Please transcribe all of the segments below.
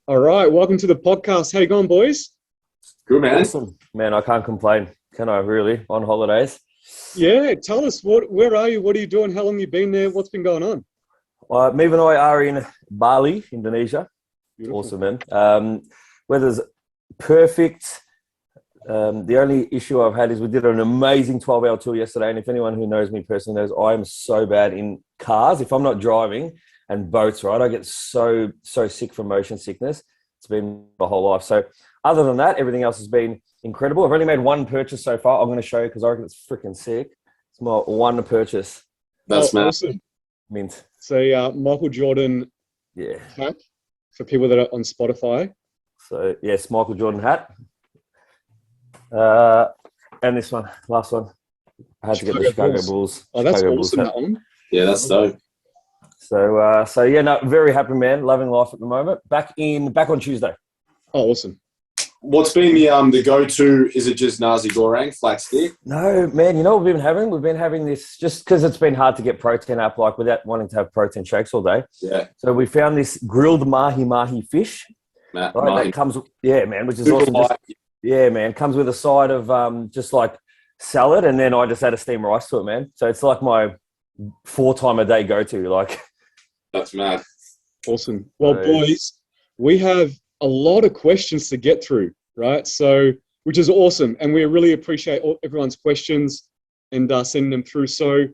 All right, welcome to the podcast. How you going, boys? Good, man. Awesome, man. I can't complain. Can I really? On holidays. Yeah, tell us where are you? What are you doing? How long you been there? What's been going on? Me and I are in Bali, Indonesia. Beautiful. Awesome, man. Weather's perfect. The only issue I've had is we did an amazing 12-hour tour yesterday. And if anyone who knows me personally knows, I am so bad in cars. If I'm not driving and boats, right, I get so sick from motion sickness. It's been my whole life. So other than that, everything else has been incredible. I've only made one purchase so far. I'm going to show you because I reckon it's freaking sick. It's my one purchase. That's awesome. Mint. So Michael Jordan hat for people that are on Spotify. So yes, Michael Jordan hat. And this one, last one. I had to get the Chicago Bulls. Oh, that's Chicago awesome, Bulls that one. Yeah, that's dope. So yeah, no, very happy, man. Loving life at the moment. Back on Tuesday. Oh, awesome. What's been the go-to? Is it just nasi goreng, flat stick? No, man. You know what we've been having? We've been having this just because it's been hard to get protein up, like without wanting to have protein shakes all day. Yeah. So we found this grilled mahi fish. Right, that comes, man, which is awesome. Yeah, man, comes with a side of just like salad, and then I just add a steamed rice to it, man. So it's like my 4 times a day go-to. Like, that's mad. Awesome. Well, boys, we have a lot of questions to get through, right? So, which is awesome, and we really appreciate everyone's questions and sending them through. So,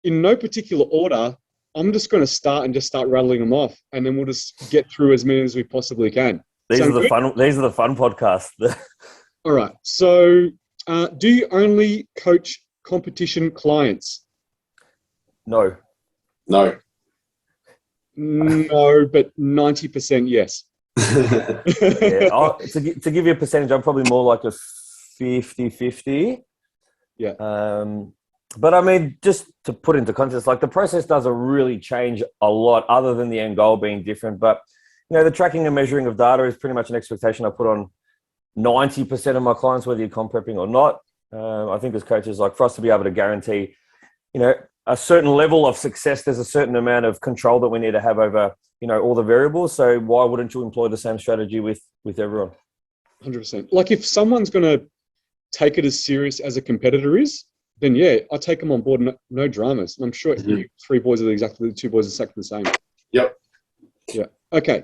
in no particular order, I'm just going to start rattling them off, and then we'll just get through as many as we possibly can. These are the fun podcasts. All right. So, do you only coach competition clients? No. No, but 90% yes. Yeah, to give you a percentage, I'm probably more like a 50-50. Yeah. But I mean, just to put into context, like the process doesn't really change a lot other than the end goal being different. But, you know, the tracking and measuring of data is pretty much an expectation I put on 90% of my clients, whether you're comp prepping or not. I think as coaches, like for us to be able to guarantee, you know, a certain level of success, there's a certain amount of control that we need to have over, you know, all the variables. So why wouldn't you employ the same strategy with everyone? 100%. Like if someone's going to take it as serious as a competitor is, then yeah, I take them on board. No dramas. And I'm sure you 2 boys are exactly the same. Yep. Yeah. Okay.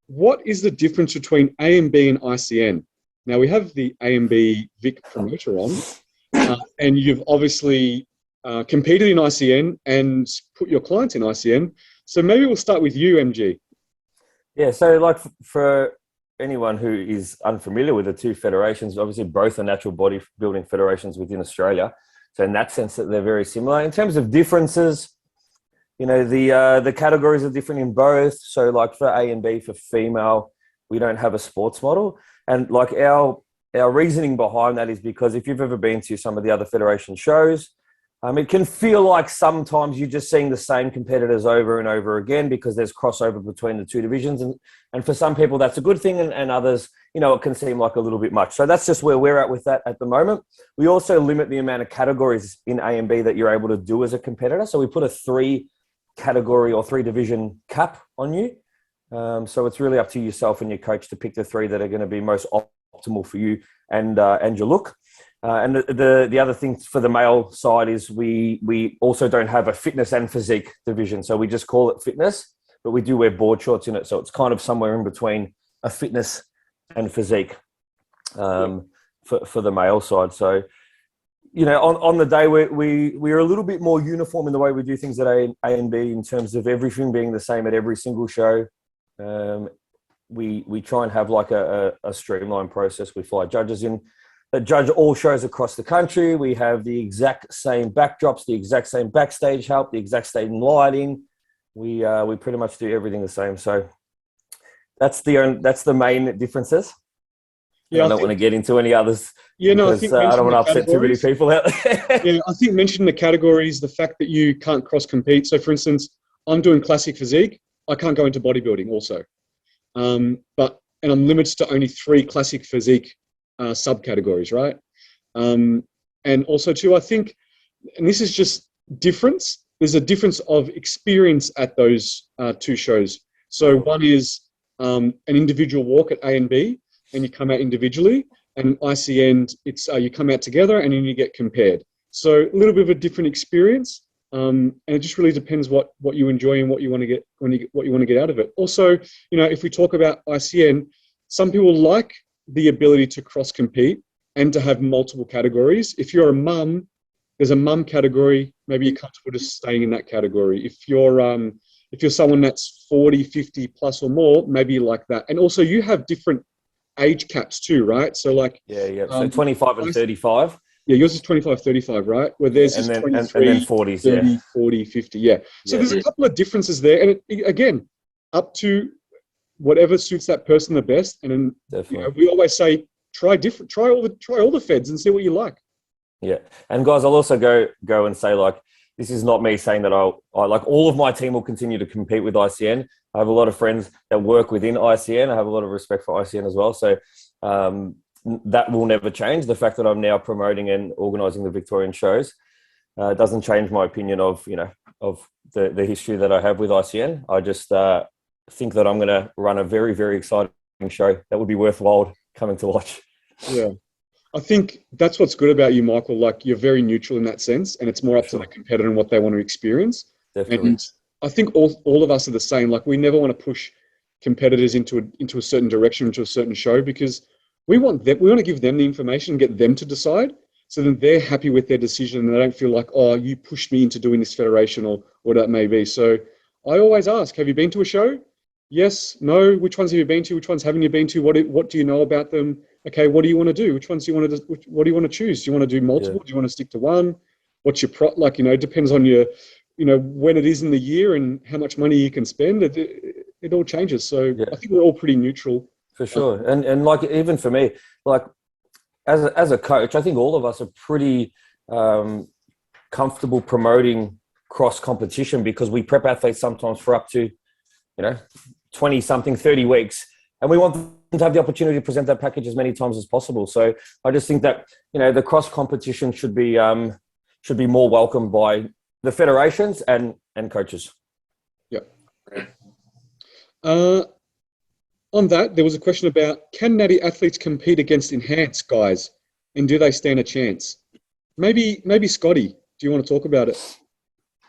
What is the difference between ANB and ICN? Now we have the ANB Vic promoter on, and you've obviously competed in ICN and put your clients in ICN. So maybe we'll start with you, MG. Yeah. So like for anyone who is unfamiliar with the two federations, obviously both are natural bodybuilding federations within Australia. So in that sense, that they're very similar. In terms of differences, you know, the categories are different in both. So like for A and B, for female, we don't have a sports model. And like our reasoning behind that is because if you've ever been to some of the other federation shows, it can feel like sometimes you're just seeing the same competitors over and over again because there's crossover between the two divisions. And for some people, that's a good thing. And others, you know, it can seem like a little bit much. So that's just where we're at with that at the moment. We also limit the amount of categories in A and B that you're able to do as a competitor. So we put a 3-category or 3-division cap on you. So it's really up to yourself and your coach to pick the 3 that are going to be most optimal for you and your look. And the other thing for the male side is we also don't have a fitness and physique division. So we just call it fitness, but we do wear board shorts in it. So it's kind of somewhere in between a fitness and physique for the male side. So, you know, on the day we're a little bit more uniform in the way we do things at A and B in terms of everything being the same at every single show. We try and have like a streamlined process. We fly judges in that judge all shows across the country. We have the exact same backdrops, the exact same backstage help, the exact same lighting. We pretty much do everything the same. So that's the main differences. Yeah, I don't want to get into any others. Yeah, no, because, I don't want to upset too many people out there. Yeah, I think mentioning the categories, the fact that you can't cross compete. So, for instance, I'm doing classic physique. I can't go into bodybuilding also, and I'm limited to only 3 classic physique subcategories, right? And also too, I think, and this is just difference. There's a difference of experience at those 2 shows. So one is an individual walk at A and B, and you come out individually. And ICN, it's you come out together and then you get compared. So a little bit of a different experience, and it just really depends what you enjoy and what you want to get what you want to get out of it. Also, if we talk about ICN, some people like the ability to cross compete and to have multiple categories. If you're a mum, there's a mum category. Maybe you're comfortable just staying in that category. If you're someone that's 40, 50 plus or more, maybe you like that. And also, you have different age caps too, right? So like so 25 and 35. Yeah, yours is 25, 35, right? Where theirs is 23, and then 40s, 30, 40, 50, yeah. So there's a couple of differences there. And again, up to whatever suits that person the best. And then, we always say, try all the feds and see what you like. Yeah. And guys, I'll also go and say, like, this is not me saying that I like all of my team will continue to compete with ICN. I have a lot of friends that work within ICN. I have a lot of respect for ICN as well. So that will never change. The fact that I'm now promoting and organising the Victorian shows doesn't change my opinion of the history that I have with ICN. I just think that I'm going to run a very, very exciting show that would be worthwhile coming to watch. Yeah. I think that's what's good about you, Michael. Like, you're very neutral in that sense, and it's more up to the competitor and what they want to experience. Definitely. And I think all of us are the same. Like, we never want to push competitors into a certain direction, into a certain show, because we want to give them the information and get them to decide, so that they're happy with their decision and they don't feel like, oh, you pushed me into doing this federation or whatever that may be. So I always ask, have you been to a show? Yes, no. Which ones have you been to? Which ones haven't you been to? What do you know about them? Okay, what do you want to do? Which ones do you want to? What do you want to choose? Do you want to do multiple? Do you want to stick to one? What's your it depends on your, when it is in the year and how much money you can spend. It all changes. So I think we're all pretty neutral. For sure. And like, even for me, like as a coach, I think all of us are pretty comfortable promoting cross competition, because we prep athletes sometimes for up to 20 something, 30 weeks. And we want them to have the opportunity to present that package as many times as possible. So I just think that, the cross competition should be more welcomed by the federations and coaches. Yeah. On that, there was a question about, can natty athletes compete against enhanced guys, and do they stand a chance? Maybe Scotty, do you want to talk about it?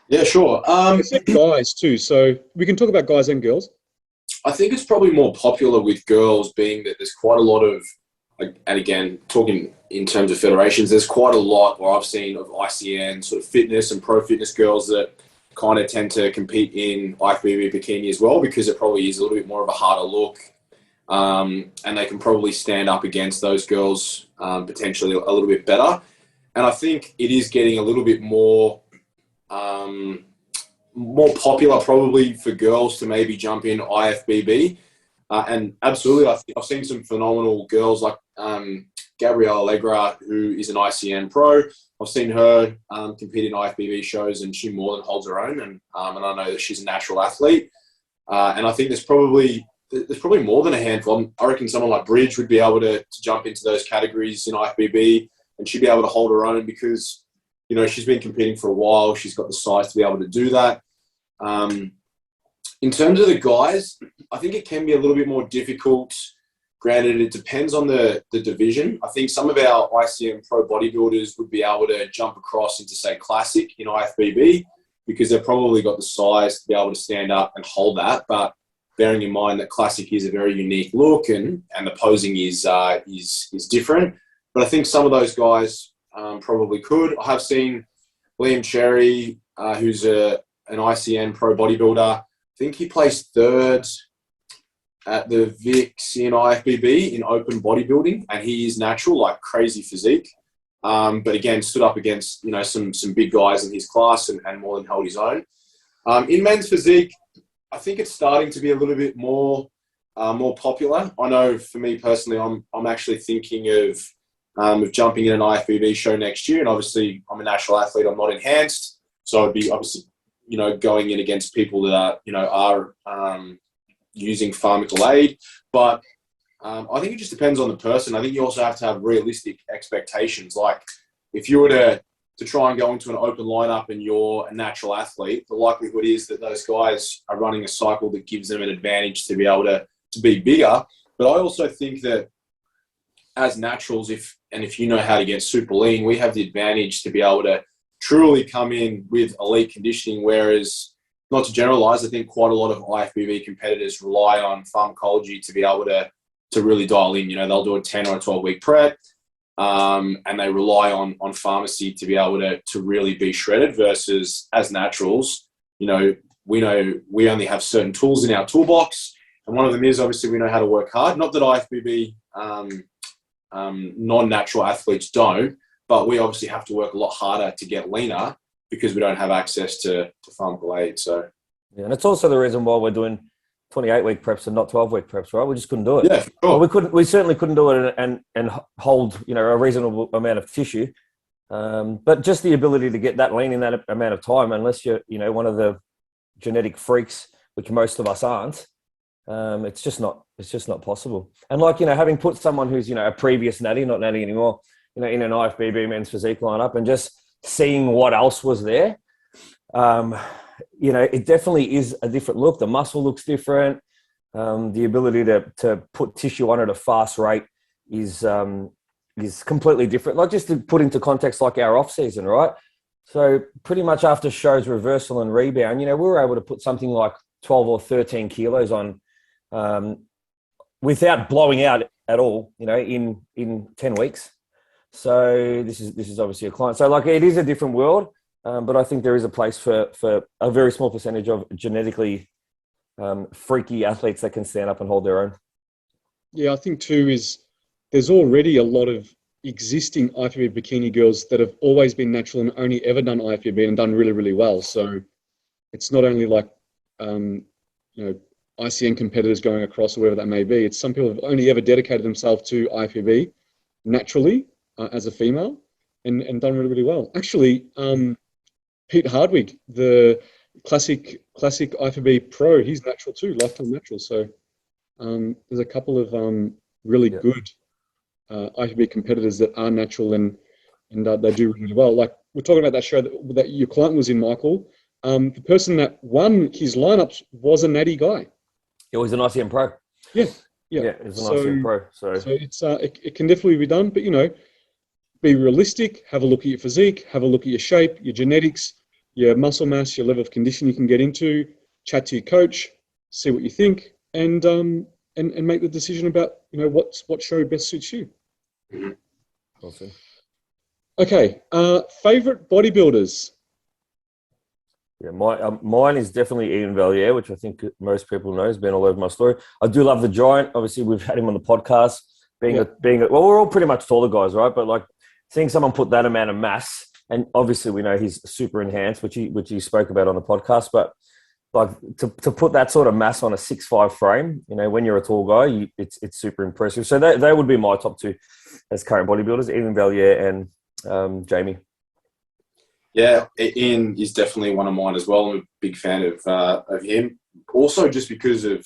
Yeah, sure. I said guys too, so we can talk about guys and girls. I think it's probably more popular with girls, being that there's quite a lot of, and again, talking in terms of federations, there's quite a lot where I've seen of ICN sort of fitness and pro fitness girls that kind of tend to compete in IFBB bikini as well, because it probably is a little bit more of a harder look. And they can probably stand up against those girls potentially a little bit better. And I think it is getting a little bit more popular probably for girls to maybe jump in IFBB. And absolutely, I've seen some phenomenal girls like Gabrielle Allegra, who is an ICN pro. I've seen her compete in IFBB shows, and she more than holds her own. And I know that she's a natural athlete. And I think there's probably more than a handful. I reckon someone like Bridge would be able to jump into those categories in IFBB, and she'd be able to hold her own because, she's been competing for a while. She's got the size to be able to do that. In terms of the guys, I think it can be a little bit more difficult. Granted, it depends on the division. I think some of our ICN pro bodybuilders would be able to jump across into, say, Classic in IFBB, because they've probably got the size to be able to stand up and hold that. But bearing in mind that Classic is a very unique look and the posing is different. But I think some of those guys probably could. I have seen Liam Cherry, who's an ICN pro bodybuilder. I think he placed third at the VIX in IFBB in open bodybuilding, and he is natural, like crazy physique. But again, stood up against some big guys in his class and more than held his own. In men's physique, I think it's starting to be a little bit more popular. I know for me personally, I'm actually thinking of jumping in an IFBB show next year, and obviously I'm a natural athlete. I'm not enhanced, so I'd be obviously going in against people that are using pharmacal aid. But I think it just depends on the person. I think you also have to have realistic expectations. Like, if you were to to try and go into an open lineup and you're a natural athlete, the likelihood is that those guys are running a cycle that gives them an advantage to be able to be bigger. But I also think that as naturals, if you know how to get super lean, we have the advantage to be able to truly come in with elite conditioning, whereas, not to generalize, I think quite a lot of IFBB competitors rely on pharmacology to be able to really dial in. You know, they'll do a 10 or a 12-week prep, and they rely on pharmacy to be able to really be shredded, versus as naturals, you know we only have certain tools in our toolbox, and one of them is obviously we know how to work hard. Not that IFBB non-natural athletes don't, but we obviously have to work a lot harder to get leaner because we don't have access to pharmacal aid. So yeah, and it's also the reason why we're doing 28-week preps and not 12-week preps, right? We just couldn't do it. Yeah, sure. Well, we certainly couldn't do it and hold, you know, a reasonable amount of tissue. But just the ability to get that lean in that amount of time, unless you're, you know, one of the genetic freaks, which most of us aren't, it's just not possible. And like, you know, having put someone who's, you know, a previous Natty, not Natty anymore, you know, in an IFBB men's physique lineup and just seeing what else was there, you know, it definitely is a different look. The muscle looks different. The ability to put tissue on at a fast rate is completely different. Like, just to put into context, like our off season, right? So pretty much after shows reversal and rebound, you know, we were able to put something like 12 or 13 kilos on without blowing out at all, you know, in 10 weeks. So this is obviously a client. So like, it is a different world, but I think there is a place for a very small percentage of genetically freaky athletes that can stand up and hold their own. Yeah, I think too is there's already a lot of existing IFBB bikini girls that have always been natural and only ever done IFBB and done really, really well. So it's not only like, you know, ICN competitors going across or wherever that may be. It's some people have only ever dedicated themselves to IFBB naturally as a female and done really, really well. Actually, Pete Hardwig, the classic IFBB pro, he's natural too, lifetime natural. So there's a couple of really good IFBB competitors that are natural and they do really well. Like, we're talking about that show that your client was in, Michael. The person that won his lineups was a Natty guy. It was an ICN pro. Yeah, it was an ICN pro. So it's it can definitely be done, but you know, be realistic. Have a look at your physique. Have a look at your shape, your genetics, your muscle mass, your level of condition you can get into. Chat to your coach, see what you think, and make the decision about, you know, what show best suits you. awesome. Okay, favorite bodybuilders. Yeah, mine is definitely Ian Valier, which I think most people know. Has been all over my story. I do love the Giant. Obviously, we've had him on the podcast. Well, we're all pretty much taller guys, right? But like, seeing someone put that amount of mass, and obviously we know he's super enhanced, which he spoke about on the podcast. But like, to put that sort of mass on a 6'5" frame, you know, when you're a tall guy, it's super impressive. So they would be my top two as current bodybuilders: Ian Valier and Jamie. Yeah, Ian is definitely one of mine as well. I'm a big fan of him. Also, just because of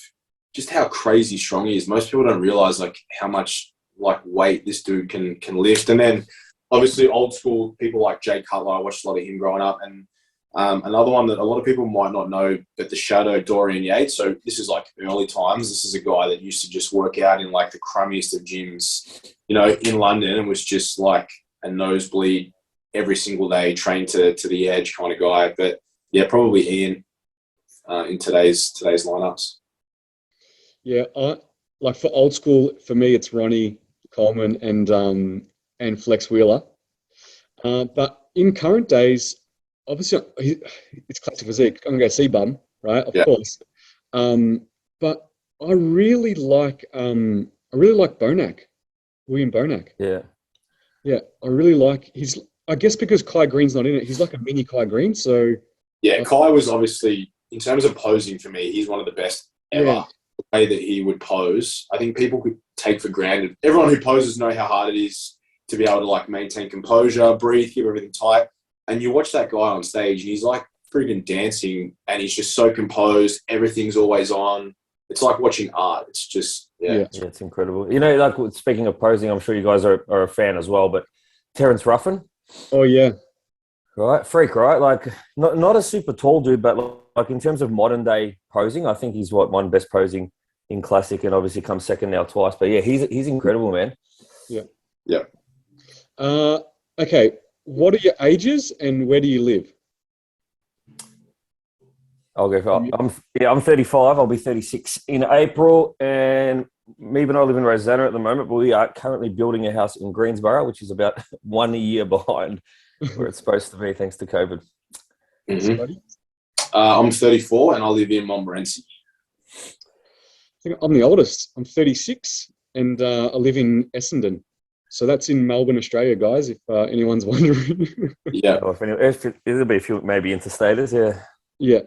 just how crazy strong he is. Most people don't realize like how much like weight this dude can lift. And then obviously old school people like Jay Cutler. I watched a lot of him growing up. And another one that a lot of people might not know, but the Shadow Dorian Yates. So this is like early times. This is a guy that used to just work out in like the crummiest of gyms, you know, in London, and was just like a nosebleed every single day, trained to the edge kind of guy. But yeah, probably Ian in today's lineups. Yeah, like for old school, for me, it's Ronnie Coleman and Flex Wheeler. But in current days, obviously, it's classic physique. I'm going to go C-bum, right? Of course. But I really like Bonac, William Bonac. Yeah, I really like his. I guess because Kai Green's not in it, he's like a mini Kai Green. So yeah, Kai was obviously, in terms of posing for me, he's one of the best ever. Yeah. The way that he would pose, I think people could take for granted. Everyone who poses know how hard it is to be able to like maintain composure, breathe, keep everything tight. And you watch that guy on stage, and he's like freaking dancing, and he's just so composed. Everything's always on. It's like watching art. It's just yeah, it's incredible. You know, like, speaking of posing, I'm sure you guys are a fan as well. But Terence Ruffin. Oh yeah. Right, freak, right? Like not a super tall dude, but like in terms of modern day posing, I think he's one best posing in classic, and obviously comes second now twice. But yeah, he's incredible, man. Yeah. Yeah. Okay. What are your ages and where do you live? I'll go for I'm 35. I'll be 36 in April, and me and I live in Rosanna at the moment, but we are currently building a house in Greensboro, which is about 1 year behind where it's supposed to be, thanks to COVID. Mm-hmm. I'm 34 and I live in Montmorency. I think I'm the oldest. I'm 36 and I live in Essendon. So that's in Melbourne, Australia, guys, if anyone's wondering. Yeah. Well, if there'll be a few maybe interstaters, yeah. Yeah.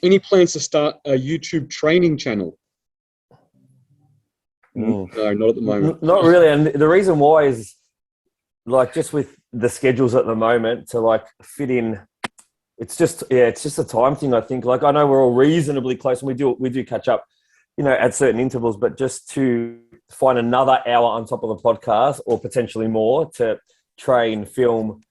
Any plans to start a YouTube training channel? No, not at the moment. Not really. And the reason why is like just with the schedules at the moment to like fit in. It's just a time thing. I think. Like I know we're all reasonably close, and we do catch up, at certain intervals. But just to find another hour on top of the podcast, or potentially more, to train, film.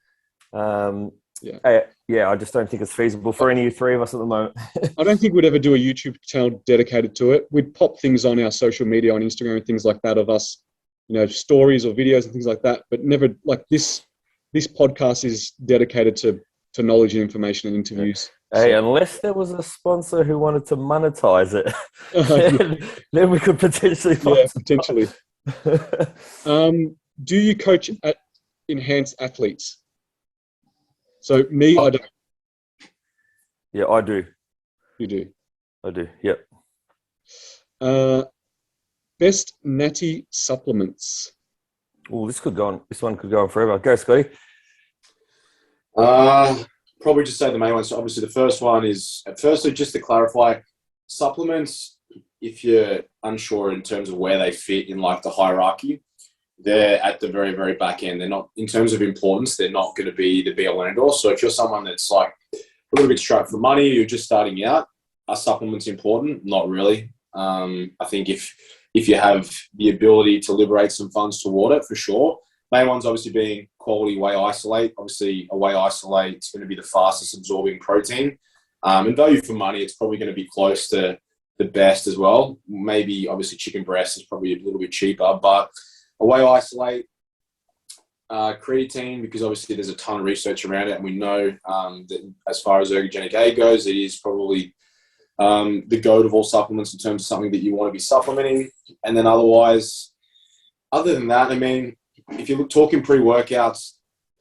I just don't think it's feasible for any three of us at the moment. I don't think we'd ever do a YouTube channel dedicated to it. We'd pop things on our social media, on Instagram and things like that of us, stories or videos and things like that, but never like this. This podcast is dedicated to knowledge and information and interviews. Hey, unless there was a sponsor who wanted to monetize it, then we could potentially. Potentially. Do you coach at enhanced athletes? So me, I don't. Yeah, I do. You do? I do, yep. Best Natty supplements? Oh, this one could go on forever. Go, Scotty. Probably just say the main ones. So obviously the first one is, firstly, just to clarify, supplements, if you're unsure in terms of where they fit in like the hierarchy, they're at the very, very back end. They're not, in terms of importance, they're not going to be the be all and end all. So if you're someone that's like a little bit strapped for money, you're just starting out, are supplements important? Not really. I think if you have the ability to liberate some funds toward it, for sure. Main ones obviously being quality whey isolate. Obviously, a whey isolate is going to be the fastest absorbing protein. And value for money, it's probably going to be close to the best as well. Maybe, obviously, chicken breast is probably a little bit cheaper, but a whey isolate, creatine, because obviously there's a ton of research around it, and we know that as far as ergogenic A goes, it is probably the goat of all supplements in terms of something that you want to be supplementing. And then otherwise, other than that, I mean, if you're talking pre-workouts,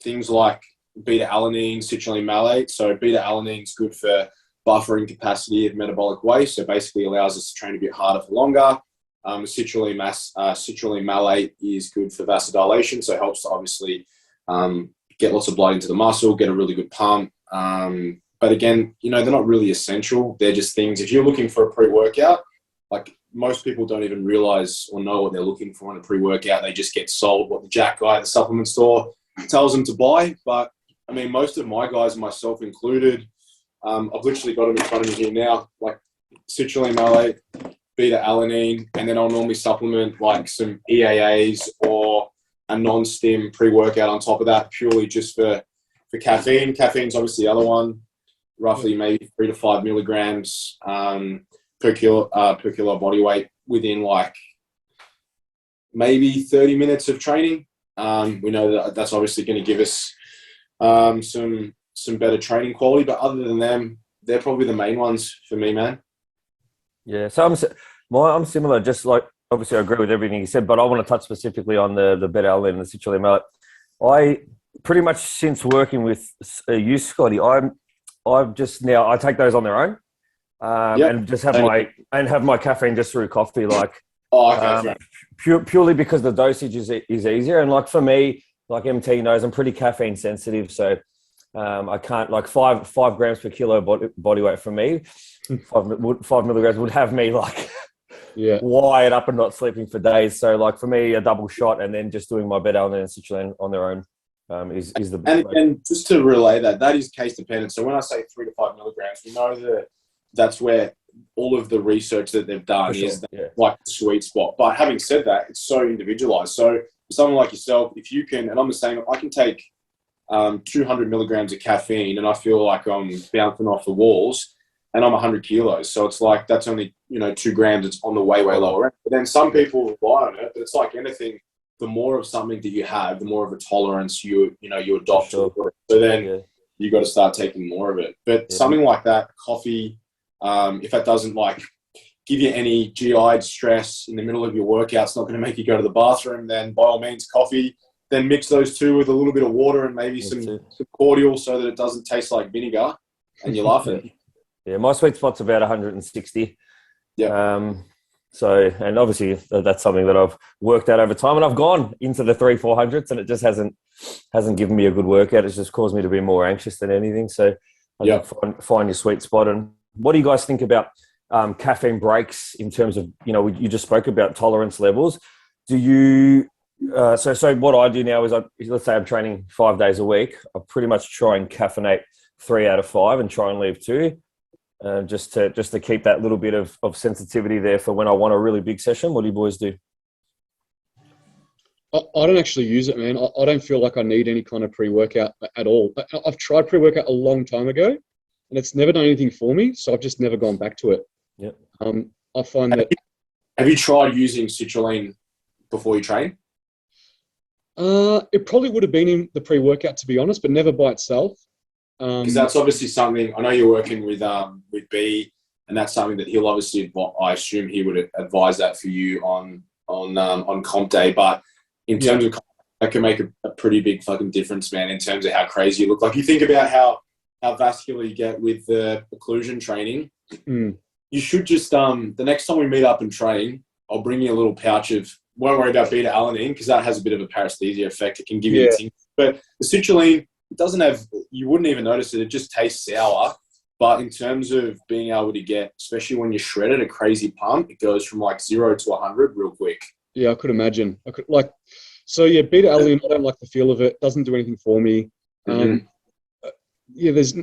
things like beta-alanine, citrulline malate. So beta-alanine is good for buffering capacity of metabolic waste. So basically allows us to train a bit harder for longer. Citrulline malate is good for vasodilation. So it helps to obviously get lots of blood into the muscle, get a really good pump. But again, they're not really essential. They're just things. If you're looking for a pre-workout, like most people don't even realize or know what they're looking for in a pre-workout. They just get sold what the jack guy at the supplement store tells them to buy. But I mean, most of my guys, myself included, I've literally got them in front of me here now, like citrulline malate, beta-alanine, and then I'll normally supplement like some EAAs or a non-stim pre-workout on top of that, purely just for caffeine. Caffeine's obviously the other one, roughly maybe 3 to 5 milligrams per kilo body weight within like maybe 30 minutes of training. We know that that's obviously going to give us some better training quality, but other than them, they're probably the main ones for me, man. Yeah, so I'm similar. Just like obviously, I agree with everything you said, but I want to touch specifically on the beta-alanine and the citrulline malate. I pretty much since working with you, Scotty, I've just now I take those on their own, and just have my caffeine just through coffee, like purely because the dosage is easier. And like for me, like MT knows, I'm pretty caffeine sensitive, so I can't like 5 grams per kilo body weight for me. 5 milligrams would have me like wired up and not sleeping for days. So like for me, a double shot and then just doing my beta-alanine and citrulline on their own is the best. And just to relay that is case dependent. So when I say 3 to 5 milligrams, we know that that's where all of the research that they've done is like the sweet spot. But having said that, it's so individualized. So for someone like yourself, if you can, and I'm the same, I can take 200 milligrams of caffeine and I feel like I'm bouncing off the walls and I'm 100 kilos. So it's like, that's only, 2 grams. It's on the way lower end. But then some people rely on it, but it's like anything. The more of something that you have, the more of a tolerance you adopt. Sure. So then you got to start taking more of it. But something like that, coffee, if that doesn't like give you any GI stress in the middle of your workout, it's not going to make you go to the bathroom, then by all means coffee. Then mix those two with a little bit of water and maybe some cordial so that it doesn't taste like vinegar and you love it. Yeah, my sweet spot's about 160. Yeah. So, and obviously that's something that I've worked out over time, and I've gone into the 300-400s, and it just hasn't given me a good workout. It's just caused me to be more anxious than anything. So, I think find your sweet spot. And what do you guys think about caffeine breaks in terms of, you just spoke about tolerance levels. Do you? So what I do now is let's say I'm training 5 days a week. I pretty much try and caffeinate 3 out of 5 and try and leave 2. Just to keep that little bit of sensitivity there for when I want a really big session. What do you boys do? I don't actually use it, man. I don't feel like I need any kind of pre-workout at all. I've tried pre-workout a long time ago, and it's never done anything for me, so I've just never gone back to it. Yep. I find that... Have you tried using citrulline before you train? It probably would have been in the pre-workout, to be honest, but never by itself. Because that's obviously something, I know you're working with B, and that's something that he'll obviously, I assume he would advise that for you on comp day. But in terms of, that can make a pretty big fucking difference, man, in terms of how crazy you look. Like you think about how vascular you get with the occlusion training. You should just, the next time we meet up and train, I'll bring you a little pouch of, won't worry about beta-alanine because that has a bit of a paresthesia effect. It can give you the ting. But the citrulline, it doesn't have, you wouldn't even notice it. It just tastes sour. But in terms of being able to get, especially when you're shredded, a crazy pump, it goes from like 0 to 100 real quick. Yeah, I could imagine. Beta-alanine, I don't like the feel of it. Doesn't do anything for me. There's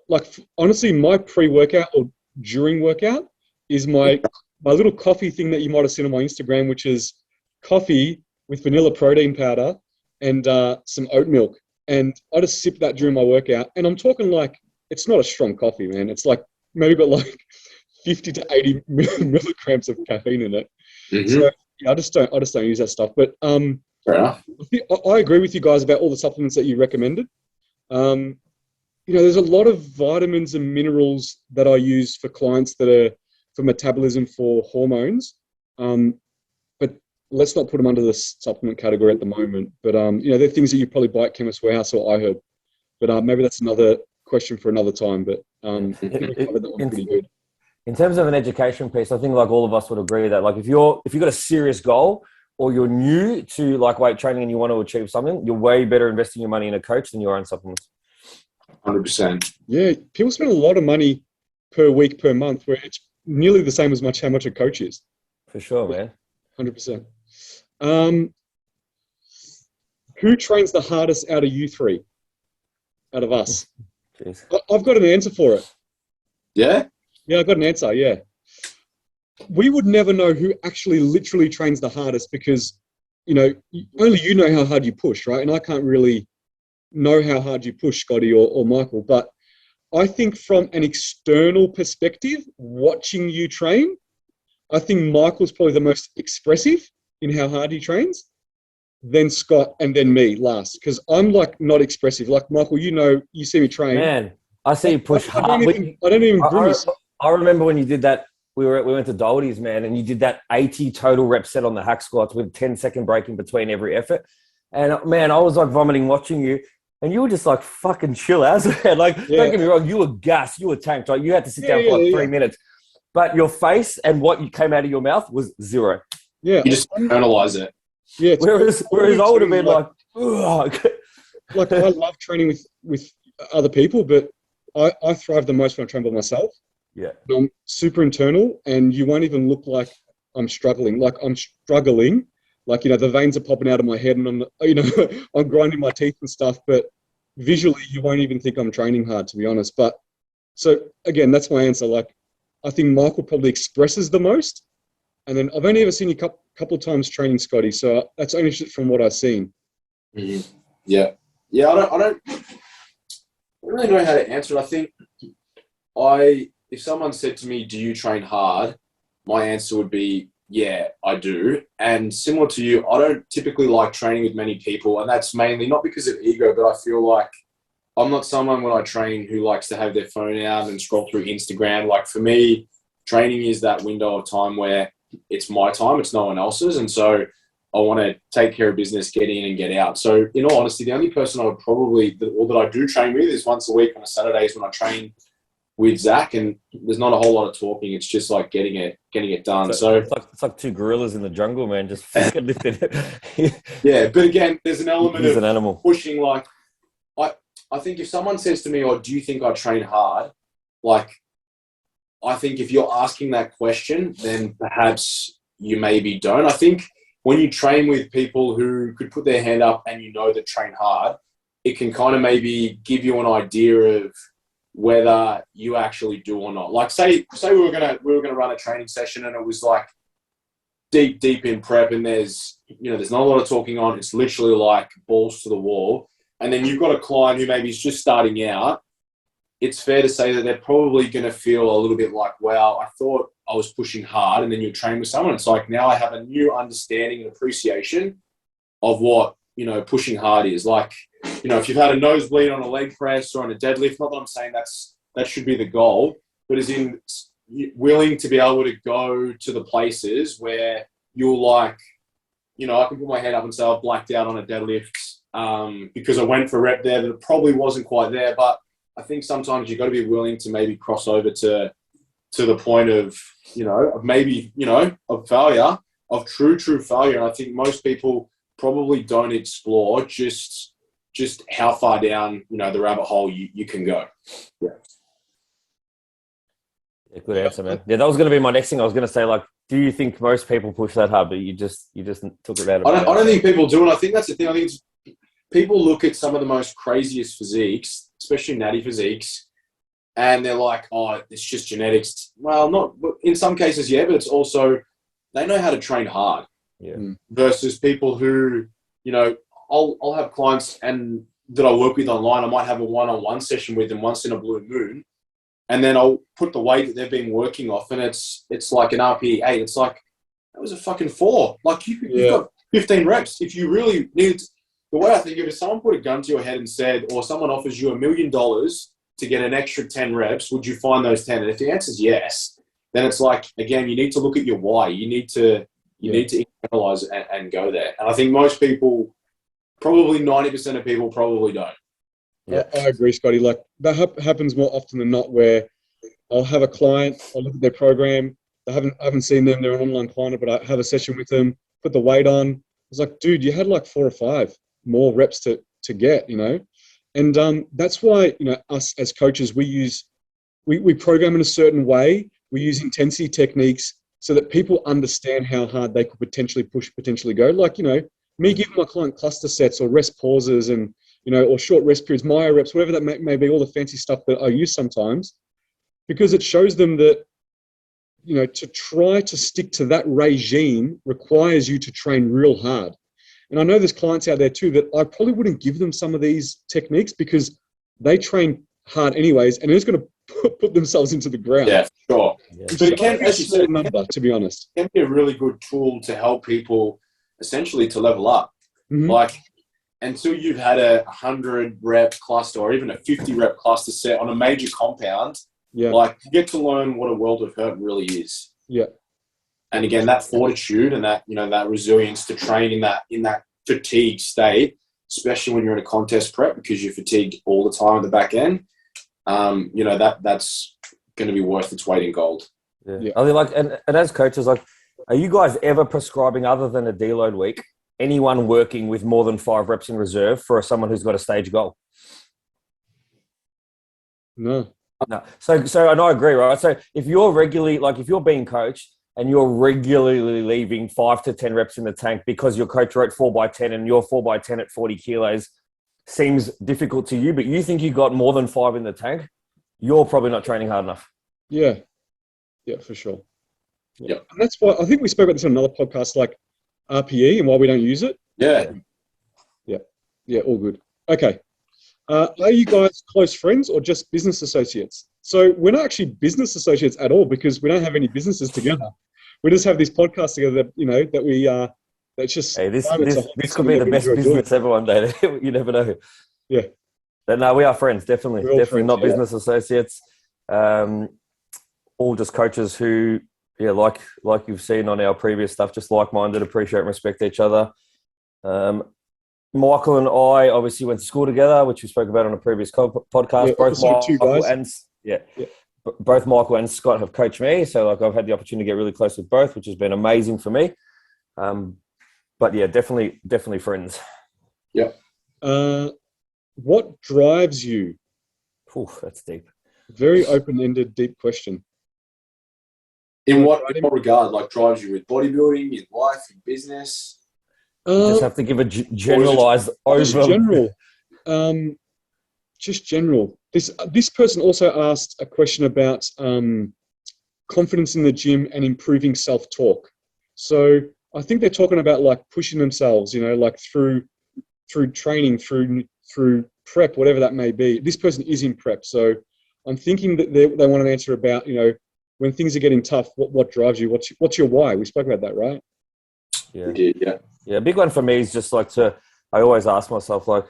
like, honestly, my pre-workout or during workout is my little coffee thing that you might have seen on my Instagram, which is coffee with vanilla protein powder and some oat milk. And I just sip that during my workout. And I'm talking like, it's not a strong coffee, man. It's like maybe got like 50 to 80 milligrams of caffeine in it. So I just don't use that stuff. But fair enough. I agree with you guys about all the supplements that you recommended. There's a lot of vitamins and minerals that I use for clients that are for metabolism for hormones. But let's not put them under the supplement category at the moment. But, they're things that you probably buy at Chemist Warehouse or I heard. But maybe that's another question for another time. But I think we covered that one pretty good. In terms of an education piece, I think like all of us would agree that like if you've got a serious goal or you're new to like weight training and you want to achieve something, you're way better investing your money in a coach than your own supplements. 100%. Yeah, people spend a lot of money per week, per month, where it's nearly the same as how much a coach is. For sure, man. 100%. Who trains the hardest out of you three? Out of us? Jeez. I've got an answer for it. Yeah? Yeah, I've got an answer, yeah. We would never know who actually literally trains the hardest because, only you know how hard you push, right? And I can't really know how hard you push, Scotty or Michael. But I think from an external perspective, watching you train, I think Michael's probably the most expressive in how hard he trains, then Scott, and then me last. Because I'm like not expressive. Like Michael, you see me train. Man, I see you push hard. I don't even grimace. I remember when you did that. We went to Doldy's, man, and you did that 80 total rep set on the hack squats with 10-second break in between every effort. And man, I was like vomiting watching you. And you were just like fucking chill as man. Like, don't get me wrong, you were gassed, you were tanked. Like, you had to sit down for like 3 minutes. But your face and what you came out of your mouth was 0. Yeah. You just internalize it. Yeah. Whereas I would have been like ugh. Like, I love training with other people, but I thrive the most when I train by myself. Yeah. I'm super internal, and you won't even look like I'm struggling. Like, I'm struggling. Like, the veins are popping out of my head and I'm grinding my teeth and stuff, but visually you won't even think I'm training hard, to be honest. But so again, that's my answer. Like, I think Michael probably expresses the most. And then I've only ever seen you a couple of times training, Scotty. So that's only from what I've seen. Yeah. Yeah. I don't really know how to answer it. I think if someone said to me, do you train hard? My answer would be, yeah, I do. And similar to you, I don't typically like training with many people. And that's mainly not because of ego, but I feel like I'm not someone when I train who likes to have their phone out and scroll through Instagram. Like for me, training is that window of time where it's my time, it's no one else's. And so I want to take care of business, get in and get out. So in all honesty, the only person I would probably, or that I do train with is once a week on a Saturday is when I train with Zach, and there's not a whole lot of talking. It's just like getting it done. So it's like two gorillas in the jungle, man, just fucking lifting it. Yeah, but again, there's an element He's of an animal. pushing. Like I think if someone says to me, "Oh, do you think I train hard?" Like I think if you're asking that question, then perhaps you maybe don't. I think when you train with people who could put their hand up and you know that train hard, it can kind of maybe give you an idea of whether you actually do or not. Like say we were gonna run a training session and it was like deep in prep and there's not a lot of talking on. It's literally like balls to the wall. And then you've got a client who maybe is just starting out. It's fair to say that they're probably going to feel a little bit like, wow, I thought I was pushing hard. And then you train with someone. It's like, now I have a new understanding and appreciation of what, pushing hard is. Like, if you've had a nosebleed on a leg press or on a deadlift, not that I'm saying that should be the goal, but as in willing to be able to go to the places where you're like, I can put my hand up and say I've blacked out on a deadlift because I went for a rep there that it probably wasn't quite there. But I think sometimes you've got to be willing to maybe cross over to the point of, of maybe, of failure, of true failure. And I think most people probably don't explore just how far down, the rabbit hole you can go. Yeah. Yeah, good answer, man. Yeah, that was going to be my next thing. I was going to say, like, do you think most people push that hard? But you just took it out of. I don't think people do, and I think that's the thing. I think people look at some of the most craziest physiques, especially natty physiques, and they're like, "Oh, it's just genetics." Well, not in some cases, yeah, but it's also they know how to train hard. Yeah. Versus people who, I'll have clients and that I work with online. I might have a one-on-one session with them once in a blue moon. And then I'll put the weight that they've been working off, and it's like an RPE 8. It's like, that was a fucking 4. Like, you've got 15 reps. If you really need, the way I think of it, if someone put a gun to your head and said, or someone offers you $1 million to get an extra 10 reps, would you find those 10? And if the answer is yes, then it's like, again, you need to look at your why. You need to internalize and go there. And I think most people, probably 90% of people probably don't. Yeah, I agree, Scotty. Like that happens more often than not, where I'll have a client, I'll look at their program. I haven't seen them. They're an online client, but I have a session with them, put the weight on. It's like, dude, you had like 4 or 5 more reps to get, and that's why us as coaches we program in a certain way. We use intensity techniques so that people understand how hard they could potentially go. Like me giving my client cluster sets or rest pauses and or short rest periods, myo reps, whatever that may be, all the fancy stuff that I use sometimes, because it shows them that, to try to stick to that regime requires you to train real hard. And I know there's clients out there too that I probably wouldn't give them some of these techniques because they train hard anyways, and they're just going to put themselves into the ground. Yeah, sure. Yeah. But it can, as you said, number, to be honest. It can be a really good tool to help people essentially to level up. Mm-hmm. Like, until you've had a 100 rep cluster or even a 50 rep cluster set on a major compound, like you get to learn what a world of hurt really is. Yeah. And again, that fortitude and that, that resilience to train in that fatigue state, especially when you're in a contest prep because you're fatigued all the time at the back end, that's going to be worth its weight in gold. Yeah. I mean, and as coaches, are you guys ever prescribing, other than a deload week, anyone working with more than 5 reps in reserve for someone who's got a stage goal? No. So, and I agree, right? So if you're regularly, if you're being coached and you're regularly leaving 5 to 10 reps in the tank because your coach wrote 4x10 and your 4x10 at 40 kilos seems difficult to you, but you think you got more than 5 in the tank, you're probably not training hard enough. Yeah. Yeah, for sure. Yeah. And that's why I think we spoke about this on another podcast, like RPE and why we don't use it. Yeah. Yeah. Yeah, all good. Okay. Are you guys close friends or just business associates? So we're not actually business associates at all because we don't have any businesses together. We just have this podcast together that, you know, that we, that's just Hey, fun. this could be the best business ever one day. You never know. Yeah. But no, we are friends, definitely. We're all Definitely friends, not yeah. business associates. All just coaches who, yeah, like you've seen on our previous stuff, just like-minded, appreciate and respect each other. Michael and I obviously went to school together, which we spoke about on a previous podcast. Yeah, both Michael and both Michael and Scott have coached me, so like I've had the opportunity to get really close with both, which has been amazing for me. But yeah, definitely friends. Yeah. What drives you? Ooh, that's deep. Very open-ended, deep question. In what regard? Like drives you with bodybuilding, in life, in business? You just have to give a generalized over. Just general. This person also asked a question about confidence in the gym and improving self-talk. So I think they're talking about like pushing themselves, you know, like through training, through prep, whatever that may be. This person is in prep, so I'm thinking that they want an answer about, you know, when things are getting tough, what drives you? What's your why? We spoke about that, right? Yeah. We did, yeah. Yeah, a big one for me is just like I always ask myself, like,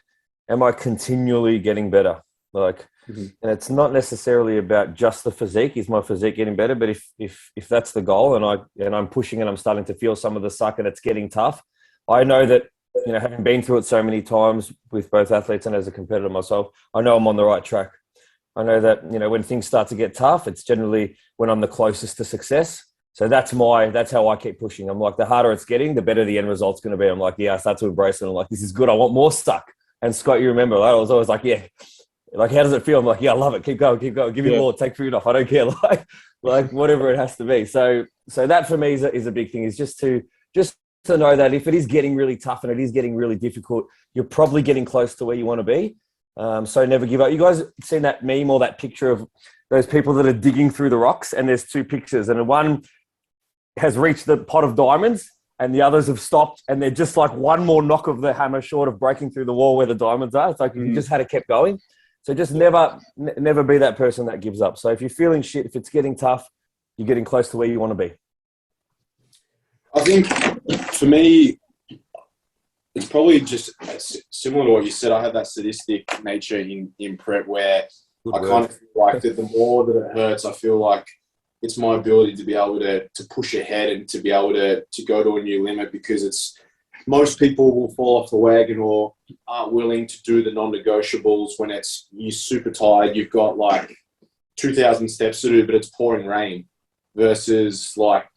am I continually getting better? Like, and it's not necessarily about just the physique. Is my physique getting better? But if that's the goal, and I'm pushing and I'm starting to feel some of the suck and it's getting tough, I know that, you know, having been through it so many times with both athletes and as a competitor myself, I know I'm on the right track. I know that, you know, when things start to get tough, it's generally when I'm the closest to success. So that's how I keep pushing. I'm like, the harder it's getting, the better the end result's going to be. I'm like, yeah, I start to embrace it. I'm like, this is good. I want more stuck. And Scott, you remember, I was always like, yeah, like, how does it feel? I'm like, yeah, I love it. Keep going. Give me more. Take food off. I don't care. Like whatever it has to be. So that for me is a big thing, is just to know that if it is getting really tough and it is getting really difficult, you're probably getting close to where you want to be. So never give up. You guys seen that meme or that picture of those people that are digging through the rocks, and there's two pictures, and one has reached the pot of diamonds and the others have stopped, and they're just like one more knock of the hammer short of breaking through the wall where the diamonds are. It's like if you just had kept going. So just never be that person that gives up. So if you're feeling shit, if it's getting tough, you're getting close to where you want to be. I think for me, it's probably just similar to what you said. I have that sadistic nature in prep where I kind of feel like that the more that it hurts, I feel like it's my ability to be able to push ahead and to be able to go to a new limit, because most people will fall off the wagon or aren't willing to do the non-negotiables when you're super tired. You've got like 2,000 steps to do, but it's pouring rain, versus like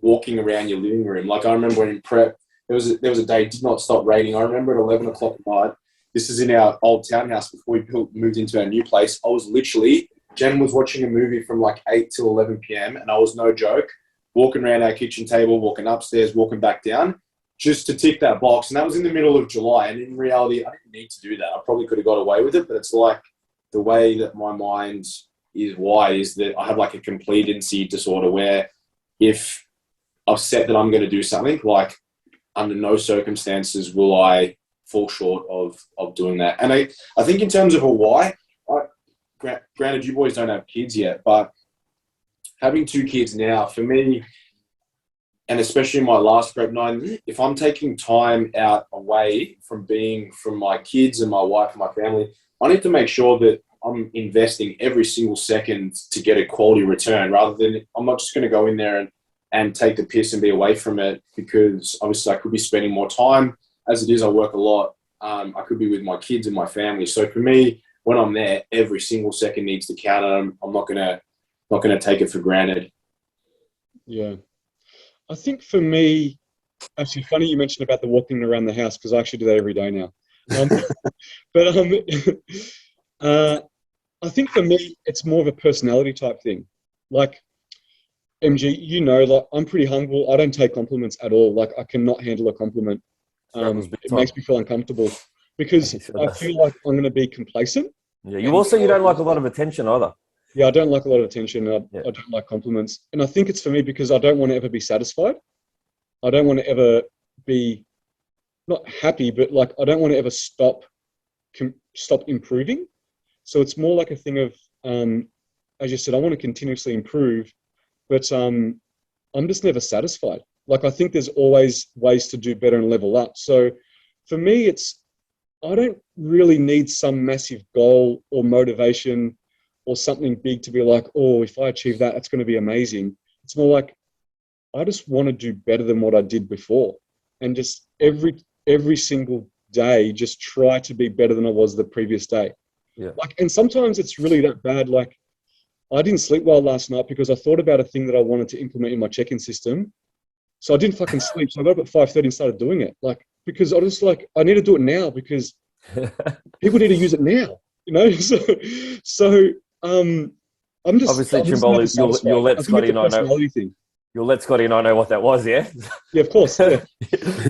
walking around your living room. Like I remember in prep, there was a day it did not stop raining. I remember at 11 o'clock at night, this is in our old townhouse before we moved into our new place. I was literally, Jen was watching a movie from like 8 till 11 p.m. and I was, no joke, walking around our kitchen table, walking upstairs, walking back down, just to tick that box. And that was in the middle of July. And in reality, I didn't need to do that. I probably could have got away with it, but it's like the way that my mind is wired is that I have like a complacency disorder where if I've set that I'm going to do something, like under no circumstances will I fall short of doing that. And I think in terms of a why, granted you boys don't have kids yet, but having 2 kids now, for me, and especially in my last prep 9, if I'm taking time out away from my kids and my wife and my family, I need to make sure that I'm investing every single second to get a quality return, rather than I'm not just going to go in there and take the piss and be away from it, because obviously I could be spending more time. As it is, I work a lot. I could be with my kids and my family. So for me, when I'm there, every single second needs to count, and I'm not gonna take it for granted. Yeah, I think for me, actually, funny you mentioned about the walking around the house, because I actually do that every day now. I think for me, it's more of a personality type thing. Like, MG, you know, like I'm pretty humble. I don't take compliments at all. Like I cannot handle a compliment. It makes me feel uncomfortable because I feel like I'm going to be complacent. Yeah, you don't like a lot of attention either. Yeah, I don't like a lot of attention. I don't like compliments. And I think it's for me because I don't want to ever be satisfied. I don't want to ever be not happy, but like I don't want to ever stop stop improving. So it's more like a thing of, as you said, I want to continuously improve, but I'm just never satisfied. Like, I think there's always ways to do better and level up. So for me, I don't really need some massive goal or motivation or something big to be like, oh, if I achieve that, it's going to be amazing. It's more like, I just want to do better than what I did before. And just every single day, just try to be better than I was the previous day. Yeah. Like, and sometimes it's really that bad. Like, I didn't sleep well last night because I thought about a thing that I wanted to implement in my check-in system. So I didn't fucking sleep. So I got up at 5:30 and started doing it. Like, because I was like, I need to do it now because people need to use it now, you know? So I'm just obviously, I'm just Trimboli, never satisfied. you'll let I think Scotty it's a and I know. personality thing. You'll let Scotty and I know what that was, yeah? Yeah, of course. Yeah.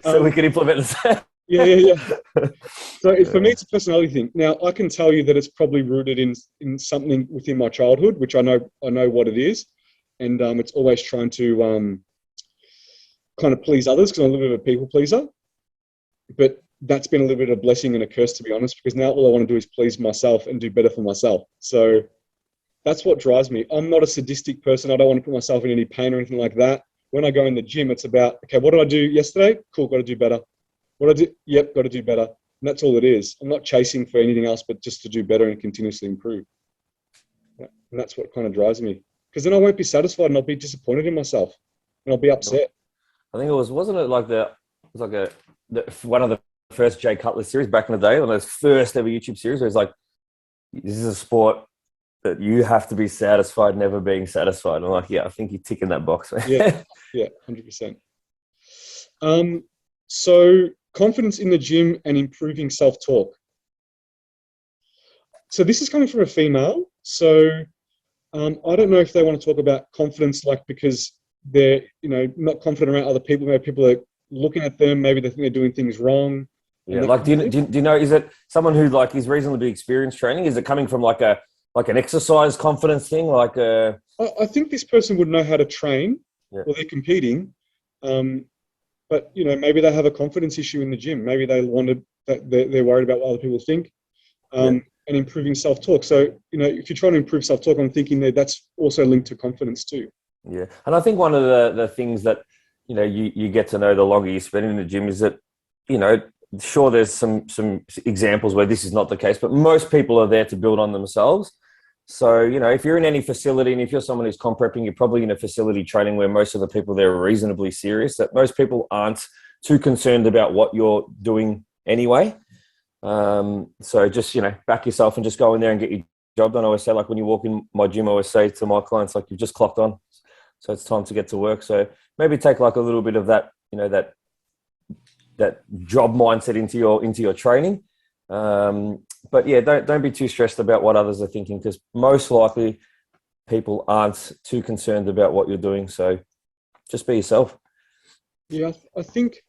So we can implement the same. Yeah. So for me, it's a personality thing. Now, I can tell you that it's probably rooted in something within my childhood, which I know what it is, and it's always trying to kind of please others because I'm a little bit of a people pleaser. But that's been a little bit of a blessing and a curse, to be honest, because now all I want to do is please myself and do better for myself. So that's what drives me. I'm not a sadistic person. I don't want to put myself in any pain or anything like that. When I go in the gym, it's about, okay, what did I do yesterday? Cool, got to do better. What I did? Yep, got to do better. And that's all it is. I'm not chasing for anything else but just to do better and continuously improve. Yeah. And that's what kind of drives me. Because then I won't be satisfied and I'll be disappointed in myself and I'll be upset. I think wasn't it like one of the first Jay Cutler series back in the day, one of those first ever YouTube series where it's like, this is a sport that you have to be satisfied, never being satisfied. And I'm like, yeah, I think you're ticking that box. Yeah, 100%. So confidence in the gym and improving self-talk. So this is coming from a female. So I don't know if they want to talk about confidence, like because they're not confident around other people. Maybe people are looking at them. Maybe they think they're doing things wrong. Yeah, like do you know? Is it someone who like is reasonably experienced training? Is it coming from like an exercise confidence thing? Like I think this person would know how to train, or they're competing. But maybe they have a confidence issue in the gym. Maybe they're worried about what other people think, and improving self-talk. So if you're trying to improve self-talk, I'm thinking that's also linked to confidence too. Yeah, and I think one of the things that you get to know the longer you spend in the gym is that sure there's some examples where this is not the case, but most people are there to build on themselves. So, if you're in any facility and if you're someone who's comp prepping, you're probably in a facility training where most of the people there are reasonably serious, that most people aren't too concerned about what you're doing anyway. So just, back yourself and just go in there and get your job done. I always say, like when you walk in my gym, I always say to my clients, like you've just clocked on. So it's time to get to work. So maybe take like a little bit of that, that job mindset into your training. But yeah, don't be too stressed about what others are thinking, because most likely people aren't too concerned about what you're doing. So just be yourself. Yeah, I think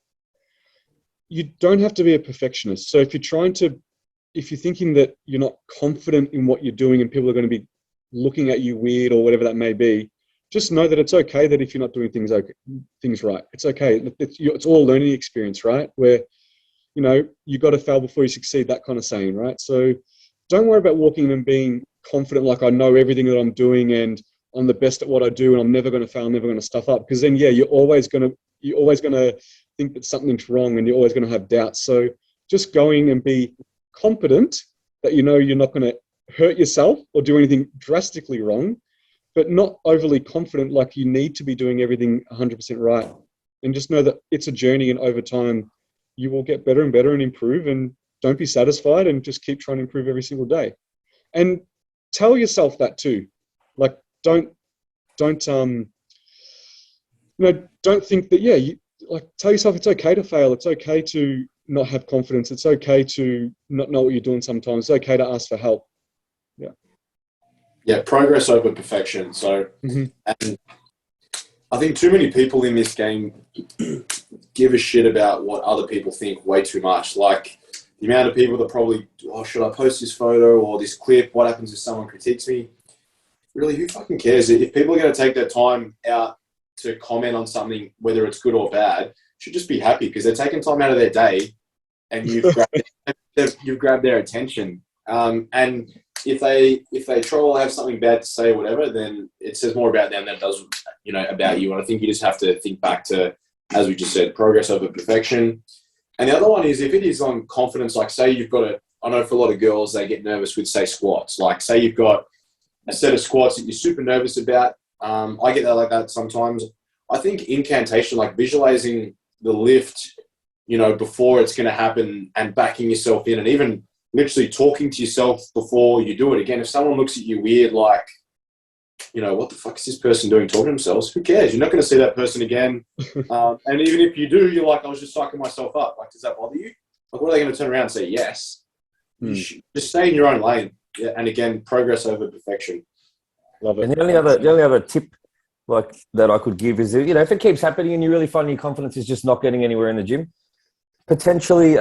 you don't have to be a perfectionist. So if you're thinking that you're not confident in what you're doing and people are going to be looking at you weird or whatever that may be, just know that it's okay that if you're not doing things right. It's okay. It's all a learning experience, right? Where you got to fail before you succeed, that kind of saying, right? So don't worry about walking in and being confident, like I know everything that I'm doing and I'm the best at what I do and I'm never going to fail, never going to stuff up. Because then, you're always going to think that something's wrong and you're always going to have doubts. So just going and be competent that you're not going to hurt yourself or do anything drastically wrong, but not overly confident like you need to be doing everything 100% right. And just know that it's a journey, and over time, you will get better and better and improve, and don't be satisfied and just keep trying to improve every single day. And tell yourself that too. Like, don't think that, tell yourself it's okay to fail. It's okay to not have confidence. It's okay to not know what you're doing sometimes. It's okay to ask for help. Yeah. Yeah, progress over perfection. So, and I think too many people in this game give a shit about what other people think way too much. Like the amount of people that probably, should I post this photo or this clip? What happens if someone critiques me? Really, who fucking cares? If people are going to take their time out to comment on something, whether it's good or bad, should just be happy because they're taking time out of their day and you've grabbed their attention. And if they troll or have something bad to say or whatever, then it says more about them than it does, about you. And I think you just have to think back to, as we just said, progress over perfection. And the other one is, if it is on confidence, like say you've got I know for a lot of girls, they get nervous with, say, squats. Like say you've got a set of squats that you're super nervous about. I get that like that sometimes. I think incantation, like visualizing the lift, before it's going to happen, and backing yourself in, and even literally talking to yourself before you do it. Again, if someone looks at you weird, like, what the fuck is this person doing talking to themselves? Who cares? You're not going to see that person again. And even if you do, you're like, I was just psyching myself up. Like, does that bother you? Like, what are they going to turn around and say? Yes. You should just stay in your own lane. Yeah, and again, progress over perfection. Love it. And the only other tip like that I could give is, if it keeps happening and you really find your confidence is just not getting anywhere in the gym, potentially,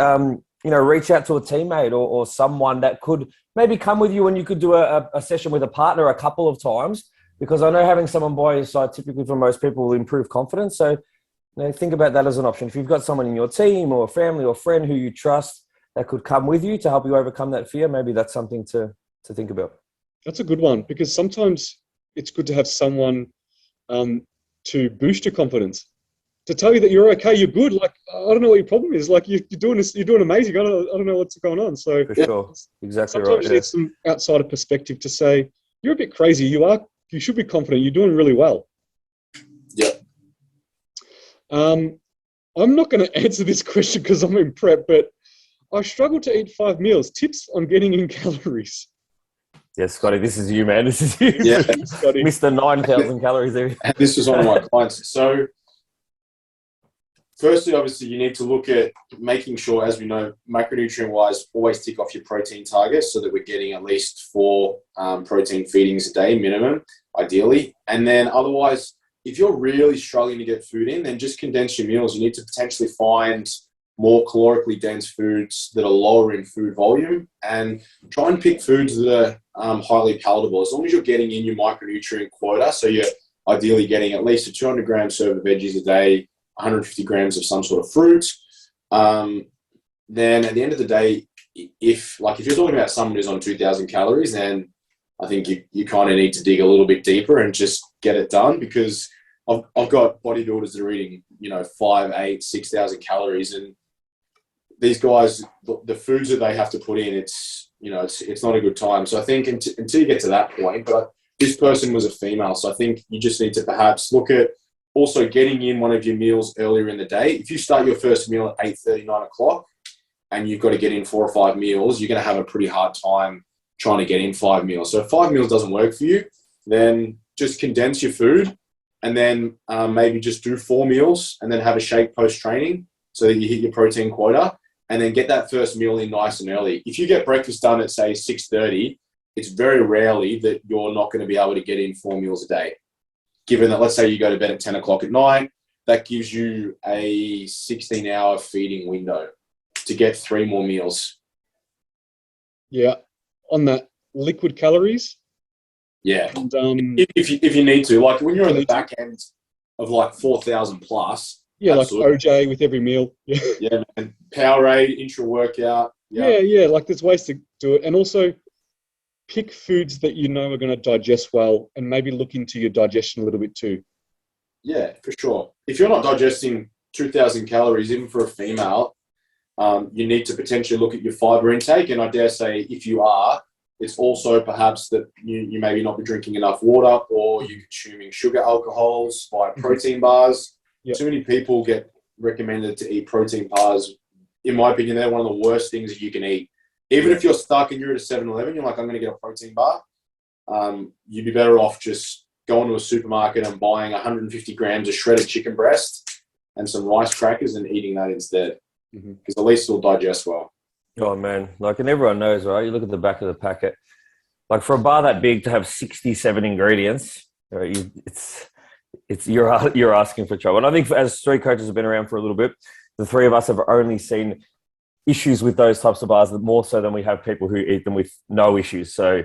reach out to a teammate or someone that could maybe come with you, and you could do a session with a partner a couple of times, because I know having someone by your side typically for most people will improve confidence. So think about that as an option. If you've got someone in your team or family or friend who you trust that could come with you to help you overcome that fear, maybe that's something to think about. That's a good one, because sometimes it's good to have someone to boost your confidence, to tell you that you're okay, you're good. Like, I don't know what your problem is. Like, you're doing this, you're doing amazing. I don't know what's going on. So for sure, exactly right. Sometimes you need some outsider perspective to say, you're a bit crazy. You should be confident. You're doing really well. Yeah. I'm not going to answer this question because I'm in prep, but I struggle to eat 5 meals. Tips on getting in calories. Yes, Scotty, this is you, man. This is you. Yeah, Scotty. Mr. 9,000 calories there. And this is one of my clients. So, firstly, obviously, you need to look at making sure, as we know, macronutrient-wise, always tick off your protein targets so that we're getting at least 4 protein feedings a day minimum, ideally. And then otherwise, if you're really struggling to get food in, then just condense your meals. You need to potentially find more calorically dense foods that are lower in food volume, and try and pick foods that are highly palatable. As long as you're getting in your micronutrient quota, so you're ideally getting at least a 200-gram serve of veggies a day, 150 grams of some sort of fruit, then at the end of the day, if you're talking about someone who's on 2,000 calories, then I think you kind of need to dig a little bit deeper and just get it done, because I've got bodybuilders that are eating, 5, 8, 6,000 calories, and these guys, the foods that they have to put in, it's not a good time. So I think until you get to that point, but this person was a female, so I think you just need to perhaps look at also getting in one of your meals earlier in the day. If you start your first meal at 8:30, 9 o'clock, and you've got to get in 4 or 5 meals, you're going to have a pretty hard time trying to get in 5 meals. So if 5 meals doesn't work for you, then just condense your food, and then maybe just do 4 meals and then have a shake post-training so that you hit your protein quota, and then get that first meal in nice and early. If you get breakfast done at, say, 6:30, it's very rarely that you're not going to be able to get in 4 meals a day. Given that, let's say you go to bed at 10 o'clock at night, that gives you a 16-hour feeding window to get 3 more meals. Yeah. On that, liquid calories? Yeah. And, if you need to. Like, when you're on the back end of, 4,000 plus. Yeah, absolutely. Like OJ with every meal. Yeah, man. Powerade, intra-workout. Yeah. Like, there's ways to do it. And also, pick foods that you know are going to digest well, and maybe look into your digestion a little bit too. Yeah, for sure. If you're not digesting 2,000 calories, even for a female, you need to potentially look at your fiber intake. And I dare say, if you are, it's also perhaps that you maybe not be drinking enough water, or you're consuming sugar alcohols via protein bars. Yep. Too many people get recommended to eat protein bars. In my opinion, they're one of the worst things that you can eat. Even if you're stuck and you're at a 7-Eleven, you're like, I'm going to get a protein bar. You'd be better off just going to a supermarket and buying 150 grams of shredded chicken breast and some rice crackers and eating that instead. Because at least it'll digest well. Oh, man. And everyone knows, right? You look at the back of the packet. For a bar that big to have 67 ingredients, you're asking for trouble. And I think as 3 coaches have been around for a little bit, the 3 of us have only seen issues with those types of bars more so than we have people who eat them with no issues. So,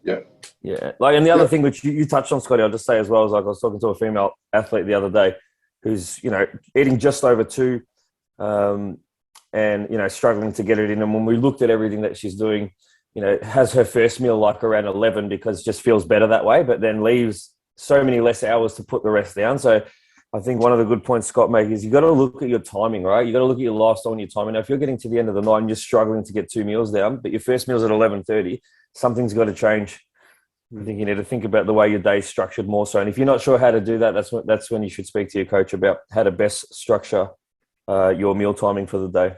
yeah. And the other thing which you touched on, Scotty, I'll just say as well, is I was talking to a female athlete the other day who's, eating just over 2. and, you know, struggling to get it in. And when we looked at everything that she's doing, you know, has her first meal like around 11 because it just feels better that way, but then leaves so many less hours to put the rest down. So I think one of the good points Scott makes is you got to look at your timing, right? You got to look at your lifestyle and your timing. Now, if you're getting to the end of the night and you're struggling to get 2 meals down, but your first meal's at 11:30, something's got to change. I think you need to think about the way your day's structured more so. And if you're not sure how to do that, that's when you should speak to your coach about how to best structure your meal timing for the day.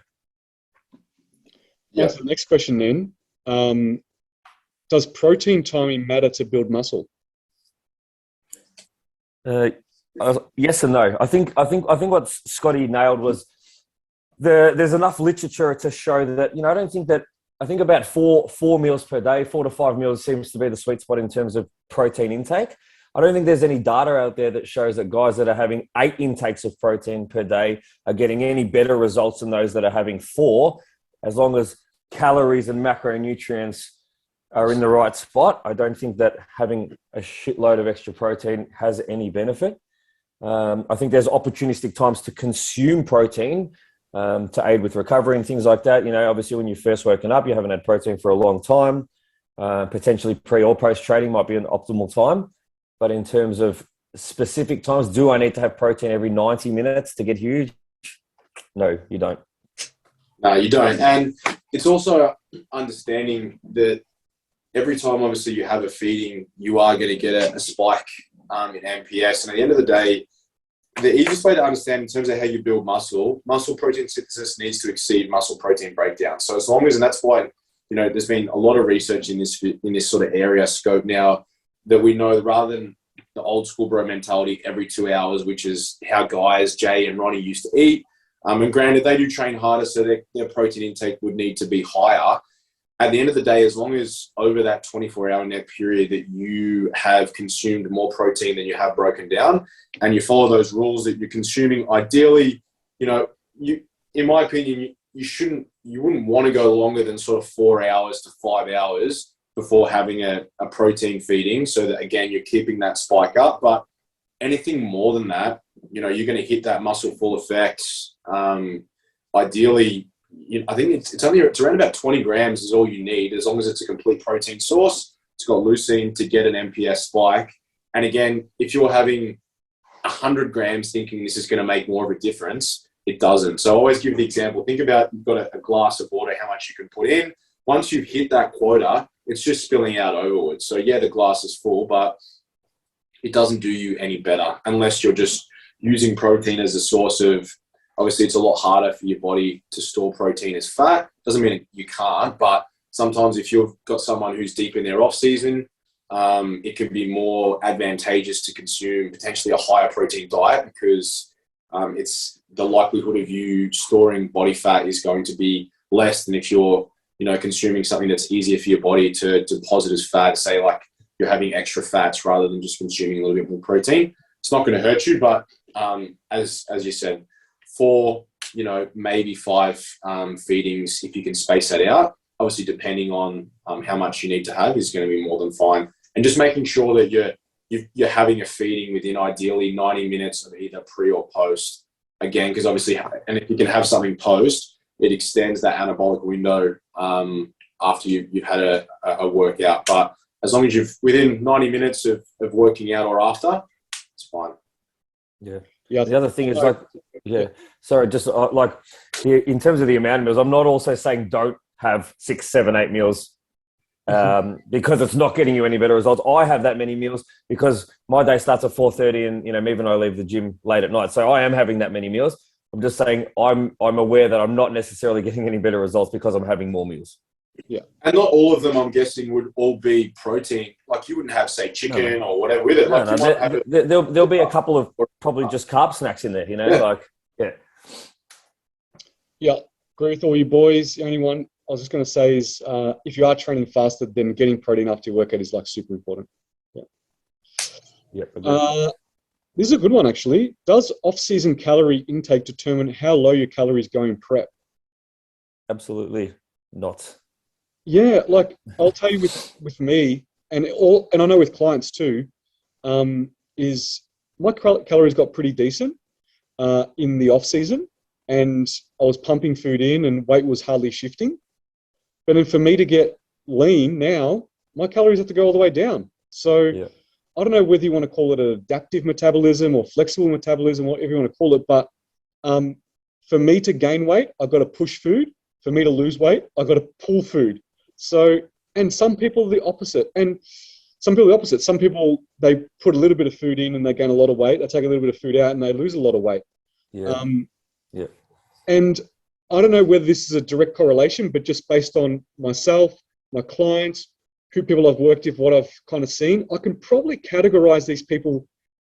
Yeah. So the next question then. Does protein timing matter to build muscle? Yes and no. I think what Scotty nailed was there's enough literature to show that, you know, I think about four meals per day, 4 to 5 meals seems to be the sweet spot in terms of protein intake. I don't think there's any data out there that shows that guys that are having 8 intakes of protein per day are getting any better results than those that are having 4, as long as calories and macronutrients are in the right spot. I don't think that having a shitload of extra protein has any benefit. I think there's opportunistic times to consume protein to aid with recovery and things like that. You know, obviously when you're first woken up, you haven't had protein for a long time. Potentially pre or post training might be an optimal time. But in terms of specific times, do I need to have protein every 90 minutes to get huge? No, you don't. No, you don't. And it's also understanding that every time, obviously, you have a feeding, you are going to get a spike in MPS. And at the end of the day, the easiest way to understand in terms of how you build muscle protein synthesis needs to exceed muscle protein breakdown. So as long as, and that's why, you know, there's been a lot of research in this sort of area scope now that we know, rather than the old school bro mentality every 2 hours, which is how guys, Jay and Ronnie, used to eat. And granted, they do train harder, so their protein intake would need to be higher. At the end of the day, as long as over that 24-hour net period that you have consumed more protein than you have broken down, and you follow those rules that you're consuming, ideally, you know, in my opinion, you wouldn't want to go longer than sort of 4 hours to 5 hours before having a protein feeding, so that, again, you're keeping that spike up. But anything more than that, you know, you're going to hit that muscle full effect. Ideally, I think it's around about 20 grams is all you need, as long as it's a complete protein source. It's got leucine to get an MPS spike. And again, if you're having 100 grams thinking this is going to make more of a difference, it doesn't. So I always give the example. Think about, you've got a glass of water, how much you can put in. Once you've hit that quota, it's just spilling out overwards. So yeah, the glass is full, but it doesn't do you any better unless you're just using protein as a source of, obviously it's a lot harder for your body to store protein as fat. Doesn't mean you can't, but sometimes if you've got someone who's deep in their off season, it can be more advantageous to consume potentially a higher protein diet, because it's the likelihood of you storing body fat is going to be less than if you're, you know, consuming something that's easier for your body to deposit as fat, say like you're having extra fats rather than just consuming a little bit more protein. It's not going to hurt you, but as you said, 4, you know, maybe 5 feedings, if you can space that out, obviously depending on how much you need to have, is going to be more than fine. And just making sure that you're having a feeding within ideally 90 minutes of either pre or post. Again, because obviously, and if you can have something post, it extends that anabolic window after you've had a workout. But as long as you're within 90 minutes of working out or after, it's fine. Yeah. Yeah. The other thing is in terms of the amount of meals, I'm not also saying don't have 6, 7, 8 meals because it's not getting you any better results. I have that many meals because my day starts at 4:30 and, you know, even I leave the gym late at night. So I am having that many meals. I'm just saying I'm aware that I'm not necessarily getting any better results because I'm having more meals. Yeah. And not all of them, I'm guessing, would all be protein. Like you wouldn't have, say, chicken or whatever with it. There'll be a couple of probably just carb snacks in there, you know, Yeah, agree with all you boys. The only one I was just going to say is if you are training faster, then getting protein after your workout is like super important. Yeah. This is a good one, actually. Does off-season calorie intake determine how low your calories go in prep? Absolutely not. Yeah, like I'll tell you with me and I know with clients too, is my calories got pretty decent in the off season, and I was pumping food in and weight was hardly shifting. But then for me to get lean now, my calories have to go all the way down. So I don't know whether you want to call it adaptive metabolism or flexible metabolism, whatever you want to call it. But for me to gain weight, I've got to push food. For me to lose weight, I've got to pull food. So, and some people are the opposite. And some people are the opposite. Some people, they put a little bit of food in and they gain a lot of weight. They take a little bit of food out and they lose a lot of weight. And I don't know whether this is a direct correlation, but just based on myself, my clients, who people I've worked with, what I've kind of seen, I can probably categorize these people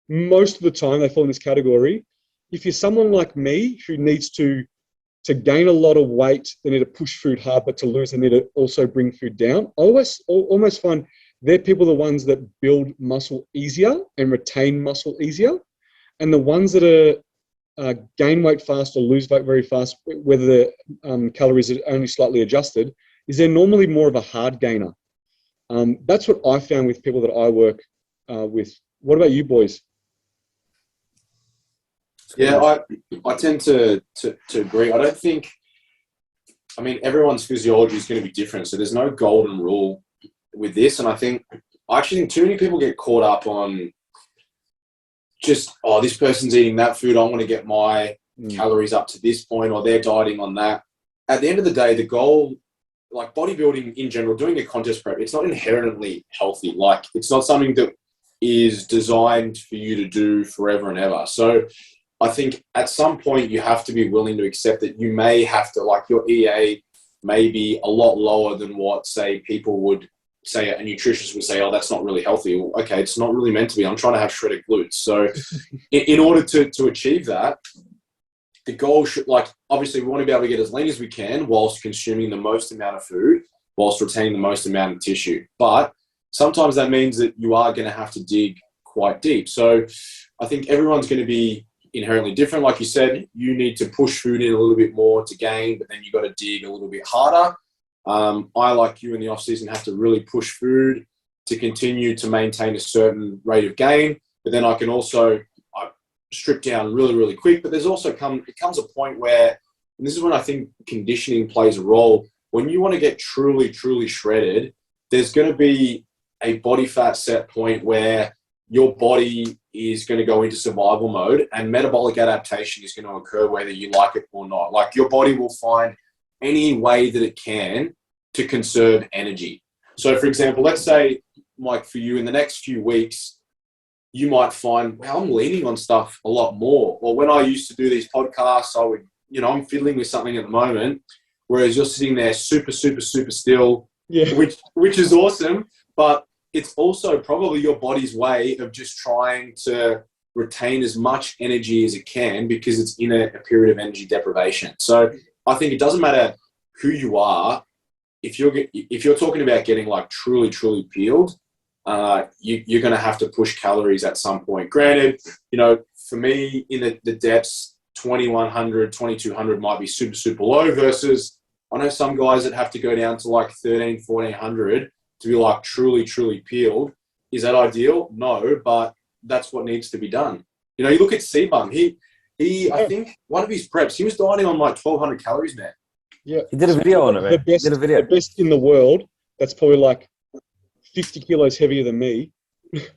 most of the time. They fall in this category. If you're someone like me who needs to gain a lot of weight, they need to push food hard, but to lose, they need to also bring food down. I almost find they're people, the ones that build muscle easier and retain muscle easier. And the ones that are gain weight fast or lose weight very fast, whether the calories are only slightly adjusted, is they're normally more of a hard gainer. That's what I found with people that I work with. What about you boys? Yeah, I tend to agree. I don't think, I mean, everyone's physiology is going to be different. So there's no golden rule with this. And I actually think too many people get caught up on just, oh, this person's eating that food, I want to get my calories up to this point, or they're dieting on that. At the end of the day, the goal, like bodybuilding in general, doing a contest prep, it's not inherently healthy. Like, it's not something that is designed for you to do forever and ever. So I think at some point you have to be willing to accept that you may have to, like, your EA may be a lot lower than what, say, people would say, a nutritionist would say, oh, that's not really healthy. Well, okay, it's not really meant to be. I'm trying to have shredded glutes. So in order to achieve that, the goal should, like, obviously we want to be able to get as lean as we can whilst consuming the most amount of food, whilst retaining the most amount of tissue. But sometimes that means that you are going to have to dig quite deep. So I think everyone's going to be inherently different. Like you said, you need to push food in a little bit more to gain, but then you've got to dig a little bit harder. I, like you, in the off season, have to really push food to continue to maintain a certain rate of gain. But then I can also strip down really, really quick. But there's also it comes a point where, and this is when I think conditioning plays a role, when you want to get truly, truly shredded, there's going to be a body fat set point where your body is going to go into survival mode and metabolic adaptation is going to occur whether you like it or not. Like, your body will find any way that it can to conserve energy. So, for example, let's say, like, for you in the next few weeks, you might find, well, I'm leaning on stuff a lot more. Or when I used to do these podcasts, I would, I'm fiddling with something at the moment, whereas you're sitting there super, super, super still, which is awesome. But it's also probably your body's way of just trying to retain as much energy as it can because it's in a period of energy deprivation. So I think it doesn't matter who you are. If you're talking about getting, like, truly, truly peeled, you're going to have to push calories at some point. Granted, for me, in the depths, 2100, 2200 might be super, super low, versus I know some guys that have to go down to like 13, 1400 to be, like, truly, truly peeled. Is that ideal? No, but that's what needs to be done. You look at C-Bum. I think one of his preps, he was dieting on like 1200 calories, man. Yeah. He did a video on it, man. The best in the world, that's probably like 50 kilos heavier than me.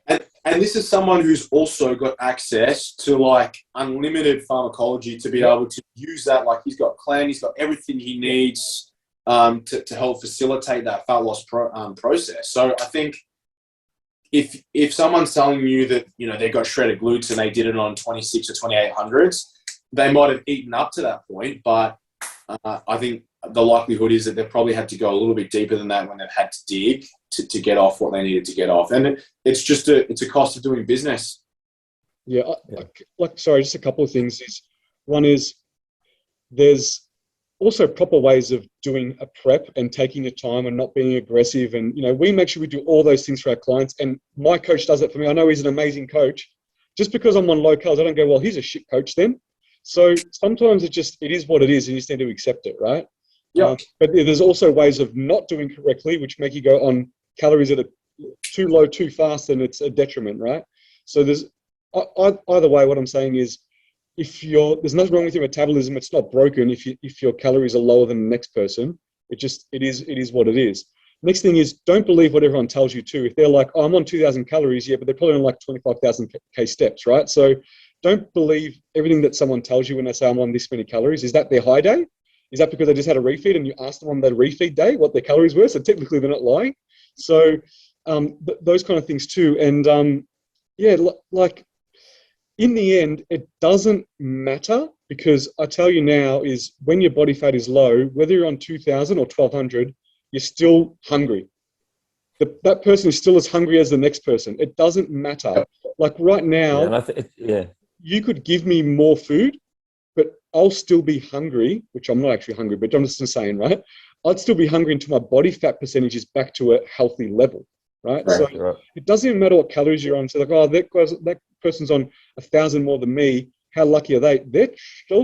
And this is someone who's also got access to, like, unlimited pharmacology to be able to use that. Like, he's got Clan, he's got everything he needs to help facilitate that fat loss process. So I think if someone's telling you that, they've got shredded glutes and they did it on 26 or 2800s, they might have eaten up to that point. But I think the likelihood is that they've probably had to go a little bit deeper than that when they've had to dig to get off what they needed to get off. And it's just it's a cost of doing business. Yeah. Sorry, just a couple of things. One is there's also proper ways of doing a prep and taking your time and not being aggressive. And, we make sure we do all those things for our clients. And my coach does it for me. I know he's an amazing coach. Just because I'm on low calories, I don't go, well, he's a shit coach then. So sometimes it is what it is, and you just need to accept it, right? Yeah. But there's also ways of not doing correctly, which make you go on calories that are too low, too fast, and it's a detriment, right? So there's either way. What I'm saying is, there's nothing wrong with your metabolism. It's not broken if your calories are lower than the next person. It is what it is. Next thing is, don't believe what everyone tells you too. If they're like, oh, I'm on 2,000 calories, yeah, but they're probably on like 25,000 K steps, right? So don't believe everything that someone tells you when they say I'm on this many calories. Is that their high day? Is that because they just had a refeed and you asked them on that refeed day what their calories were? So technically they're not lying. So those kind of things too. And like in the end, it doesn't matter, because I tell you now is when your body fat is low, whether you're on 2,000 or 1,200, you're still hungry. That person is still as hungry as the next person. It doesn't matter. Like right now, you could give me more food, but I'll still be hungry, which I'm not actually hungry, but I'm just saying, right? I'd still be hungry until my body fat percentage is back to a healthy level, right? So it doesn't even matter what calories you're on. So like, oh, that person's on 1,000 more than me. How lucky are they? They're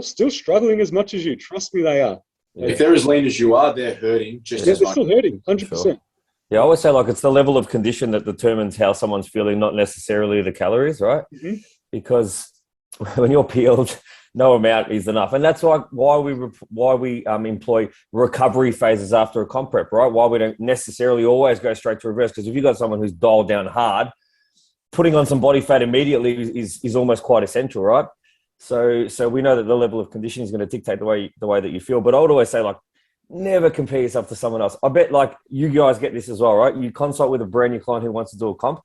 still struggling as much as you. Trust me, they are. If they're as lean as you are, they're hurting just as much. They're still hurting, 100%. Sure. Yeah, I always say, like, it's the level of condition that determines how someone's feeling, not necessarily the calories, right? Mm-hmm. Because when you're peeled, no amount is enough. And that's why we employ recovery phases after a comp prep, right? Why we don't necessarily always go straight to reverse. Because if you've got someone who's dialed down hard, putting on some body fat immediately is almost quite essential, right? So we know that the level of conditioning is going to dictate the way that you feel. But I would always say, like, never compare yourself to someone else. I bet, like, you guys get this as well, right? You consult with a brand new client who wants to do a comp,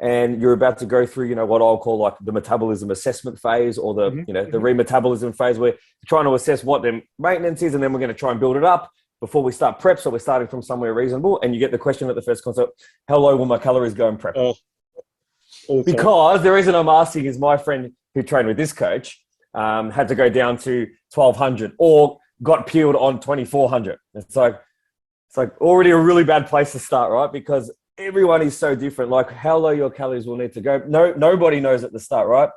and you're about to go through, what I'll call like the metabolism assessment phase, or the, the remetabolism phase, where you're trying to assess what their maintenance is, and then we're going to try and build it up before we start prep. So we're starting from somewhere reasonable, and you get the question at the first consult, how low will my calories go in prep? Because the reason I'm asking is my friend who trained with this coach had to go down to 1,200 or got peeled on 2,400. It's like already a really bad place to start, right? Because everyone is so different. Like, how low your calories will need to go. Nobody knows at the start, right?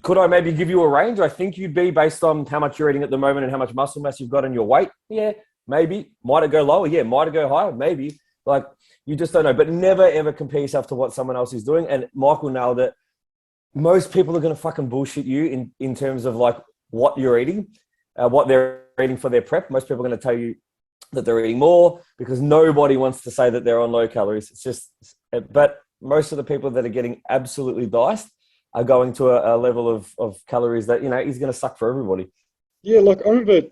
Could I maybe give you a range? I think you'd be based on how much you're eating at the moment and how much muscle mass you've got and your weight. Yeah, maybe. Might it go lower? Yeah. Might it go higher? Maybe. Like, you just don't know. But never, ever compare yourself to what someone else is doing. And Michael nailed it. Most people are going to fucking bullshit you in terms of, like, what you're eating, what they're eating for their prep. Most people are going to tell you that they're eating more, because nobody wants to say that they're on low calories. It's just, but most of the people that are getting absolutely diced are going to a level of calories that, is going to suck for everybody. Yeah. Like, I remember,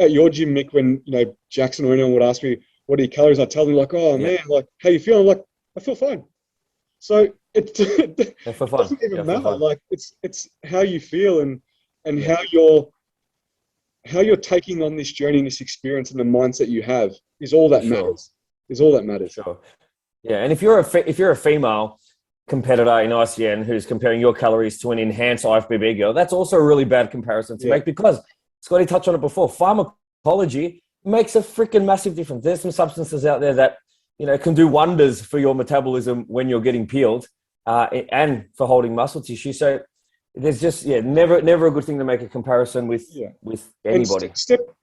at your gym, Mick, when, Jackson or anyone would ask me, what are your calories? I'd tell them, like, oh man, like, how you feeling? Like, I feel fine. So it doesn't even matter. Like, it's how you feel and how you're taking on this journey and this experience and the mindset you have is all that matters. Is all that matters. Sure. Yeah, and if you're a female competitor in ICN who's comparing your calories to an enhanced IFBB girl, that's also a really bad comparison to make, because Scotty touched on it before. Pharmacology makes a freaking massive difference. There's some substances out there that can do wonders for your metabolism when you're getting peeled, and for holding muscle tissue. So there's just never a good thing to make a comparison with anybody.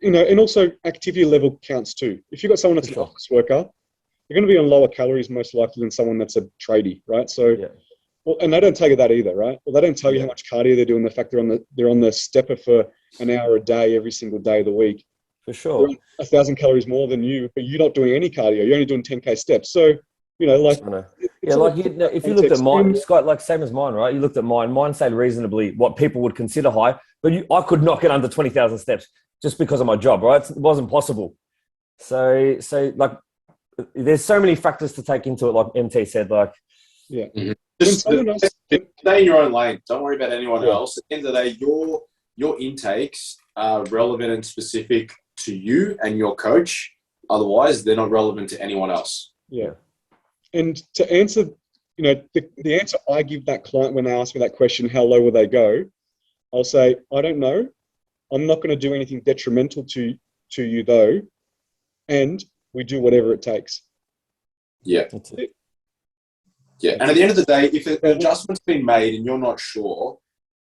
And also activity level counts too. If you've got someone that's an office worker, they're going to be on lower calories most likely than someone that's a tradie, right? So, well, and they don't tell you that either, right? Well, they don't tell you how much cardio they're doing. The fact they're on the stepper for an hour a day every single day of the week. For sure. 1,000 calories more than you, but you're not doing any cardio. You're only doing 10K steps. So, if you looked at mine, Scott, like same as mine, right? You looked at mine stayed reasonably what people would consider high, but I could not get under 20,000 steps just because of my job, right? It wasn't possible. So like, there's so many factors to take into it, like MT said, like. Yeah. Mm-hmm. Just stay in your own lane. Don't worry about anyone else. At the end of the day, your intakes are relevant and specific to you and your coach. Otherwise, they're not relevant to anyone else. Yeah. And to answer, the answer I give that client when they ask me that question, how low will they go? I'll say, I don't know. I'm not going to do anything detrimental to you though. And we do whatever it takes. Yeah. That's it. Yeah. And at the end of the day, if an adjustment's been made and you're not sure,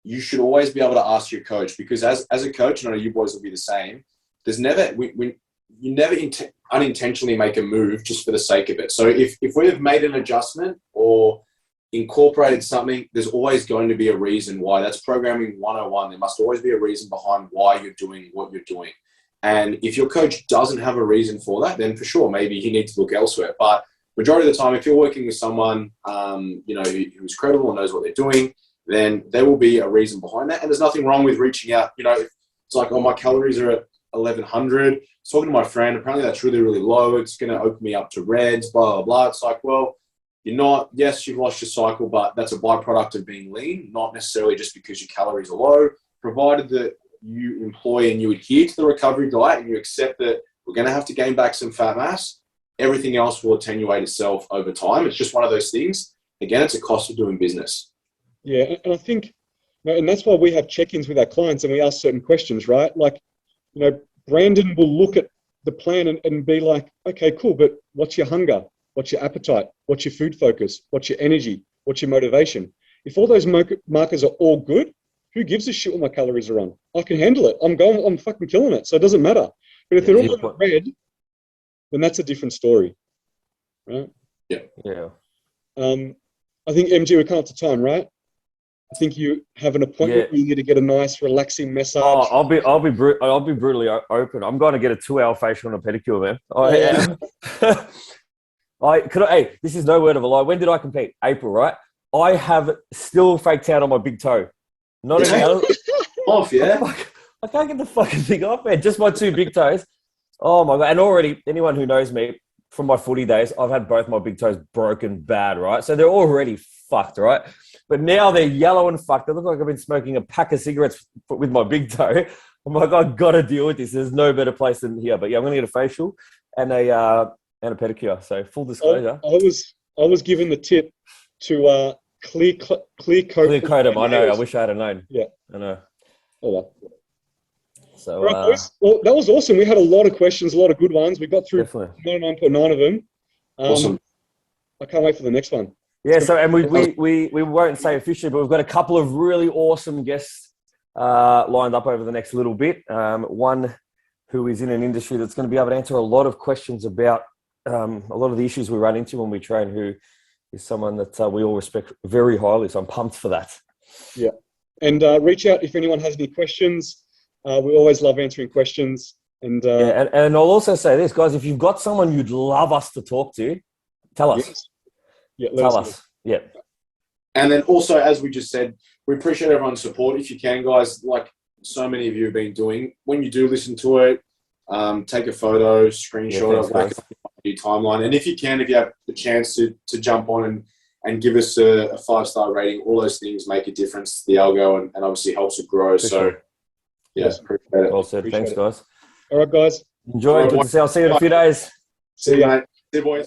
you should always be able to ask your coach, because as a coach, and I know you boys will be the same, there's never, you never unintentionally make a move just for the sake of it. So if we have made an adjustment or incorporated something, there's always going to be a reason why. That's programming 101. There must always be a reason behind why you're doing what you're doing. And if your coach doesn't have a reason for that, then for sure, maybe you need to look elsewhere. But majority of the time, if you're working with someone, who's credible and knows what they're doing, then there will be a reason behind that. And there's nothing wrong with reaching out. It's like, oh, my calories are at 1100. I was talking to my friend, apparently that's really, really low. It's going to open me up to reds, blah, blah, blah. It's like, well, yes, you've lost your cycle, but that's a byproduct of being lean, not necessarily just because your calories are low, provided that you employ and you adhere to the recovery diet and you accept that we're going to have to gain back some fat mass. Everything else will attenuate itself over time. It's just one of those things. Again, it's a cost of doing business. Yeah, and I think, and that's why we have check-ins with our clients and we ask certain questions, right? Like, Brandon will look at the plan and be like, okay, cool, but what's your hunger? What's your appetite? What's your food focus? What's your energy? What's your motivation? If all those markers are all good, who gives a shit what my calories are on? I can handle it. I'm fucking killing it. So it doesn't matter. But if they're all in red, then that's a different story, right? Yeah. Yeah. I think MG, we're coming up to time, right? I think you have an appointment where you need to get a nice, relaxing massage. Oh, I'll be brutally open. I'm going to get a 2-hour facial and a pedicure, man. I am. Hey, this is no word of a lie. When did I compete? April, right? I have still faked out on my big toe. Not even off, yeah. I can't get the fucking thing off, man. Just my 2 big toes. Oh my God. And already, anyone who knows me from my footy days, I've had both my big toes broken bad, right? So they're already fucked, right? But now they're yellow and fucked. They look like I've been smoking a pack of cigarettes with my big toe. I'm like, I've got to deal with this. There's no better place than here. But yeah, I'm going to get a facial and a pedicure. So full disclosure. I was given the tip to clear coat. Clear coat them. I know. I wish I had known. Yeah. I know. Oh, well. So, all right, boys. Well, that was awesome. We had a lot of questions, a lot of good ones. We got through 99.9 of them. Awesome. I can't wait for the next one. Yeah, so and we won't say officially, but we've got a couple of really awesome guests lined up over the next little bit. One who is in an industry that's going to be able to answer a lot of questions about a lot of the issues we run into when we train, who is someone that we all respect very highly. So I'm pumped for that. Yeah. And reach out if anyone has any questions. We always love answering questions. And I'll also say this, guys, if you've got someone you'd love us to talk to, tell us. Yes. Yeah, tell us. Yeah. And then also, as we just said, we appreciate everyone's support. If you can, guys, like so many of you have been doing, when you do listen to it, take a photo, screenshot it, whack it on your timeline. And if you have the chance to jump on and give us a 5-star rating, all those things make a difference to the algo and obviously helps it grow. Appreciate it. Well said. Thanks, guys. All right, guys. Enjoy. Good to see you. I'll see you in a few days. See you, mate. See you, boys.